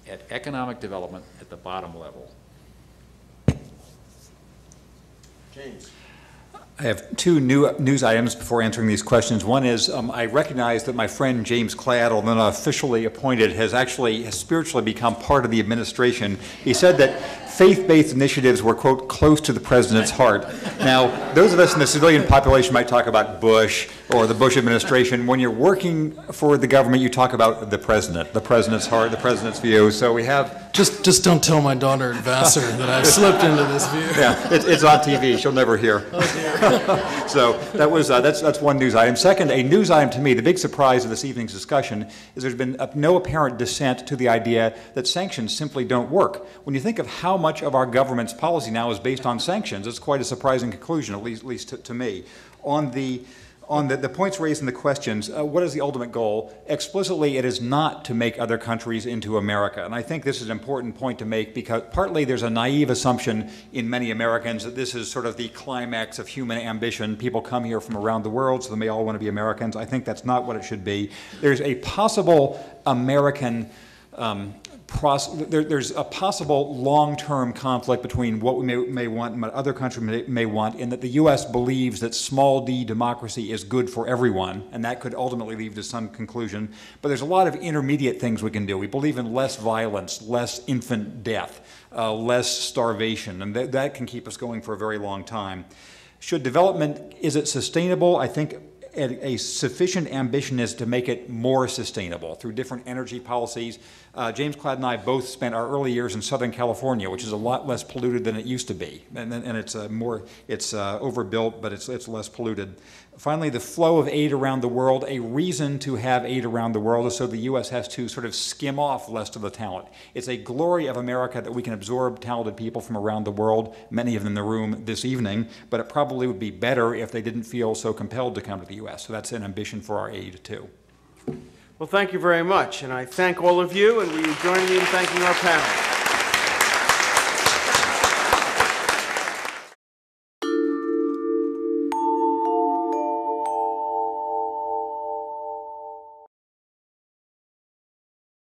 at economic development at the bottom level. James. I have two news items before answering these questions. One is I recognize that my friend James Cladd, although not officially appointed, has spiritually become part of the administration. He said that faith-based initiatives were, quote, close to the president's heart. Now, those of us in the civilian population might talk about Bush or the Bush administration. When you're working for the government, you talk about the president's heart, the president's view. So we have... Just don't tell my daughter at Vassar that I've slipped into this view. Yeah, it's on TV. She'll never hear. So that's one news item. Second, a news item to me, the big surprise of this evening's discussion is there's been no apparent dissent to the idea that sanctions simply don't work. When you think of how much of our government's policy now is based on sanctions, it's quite a surprising conclusion, at least to me. On the points raised in the questions, what is the ultimate goal? Explicitly, it is not to make other countries into America. And I think this is an important point to make because partly there's a naive assumption in many Americans that this is sort of the climax of human ambition. People come here from around the world, so they may all want to be Americans. I think that's not what it should be. There's a possible American there's a possible long-term conflict between what we may want and what other countries may want, in that the U.S. believes that small d democracy is good for everyone, and that could ultimately lead to some conclusion. But there's a lot of intermediate things we can do. We believe in less violence, less infant death, less starvation, and that can keep us going for a very long time. Should development, is it sustainable? I think a sufficient ambition is to make it more sustainable through different energy policies. James Cladd and I both spent our early years in Southern California, which is a lot less polluted than it used to be, and it's overbuilt, but it's less polluted. Finally, the flow of aid around the world. A reason to have aid around the world is so the U.S. has to sort of skim off less of the talent. It's a glory of America that we can absorb talented people from around the world, many of them in the room this evening, but it probably would be better if they didn't feel so compelled to come to the U.S. So that's an ambition for our aid, too. Well, thank you very much, and I thank all of you, and will you join me in thanking our panel?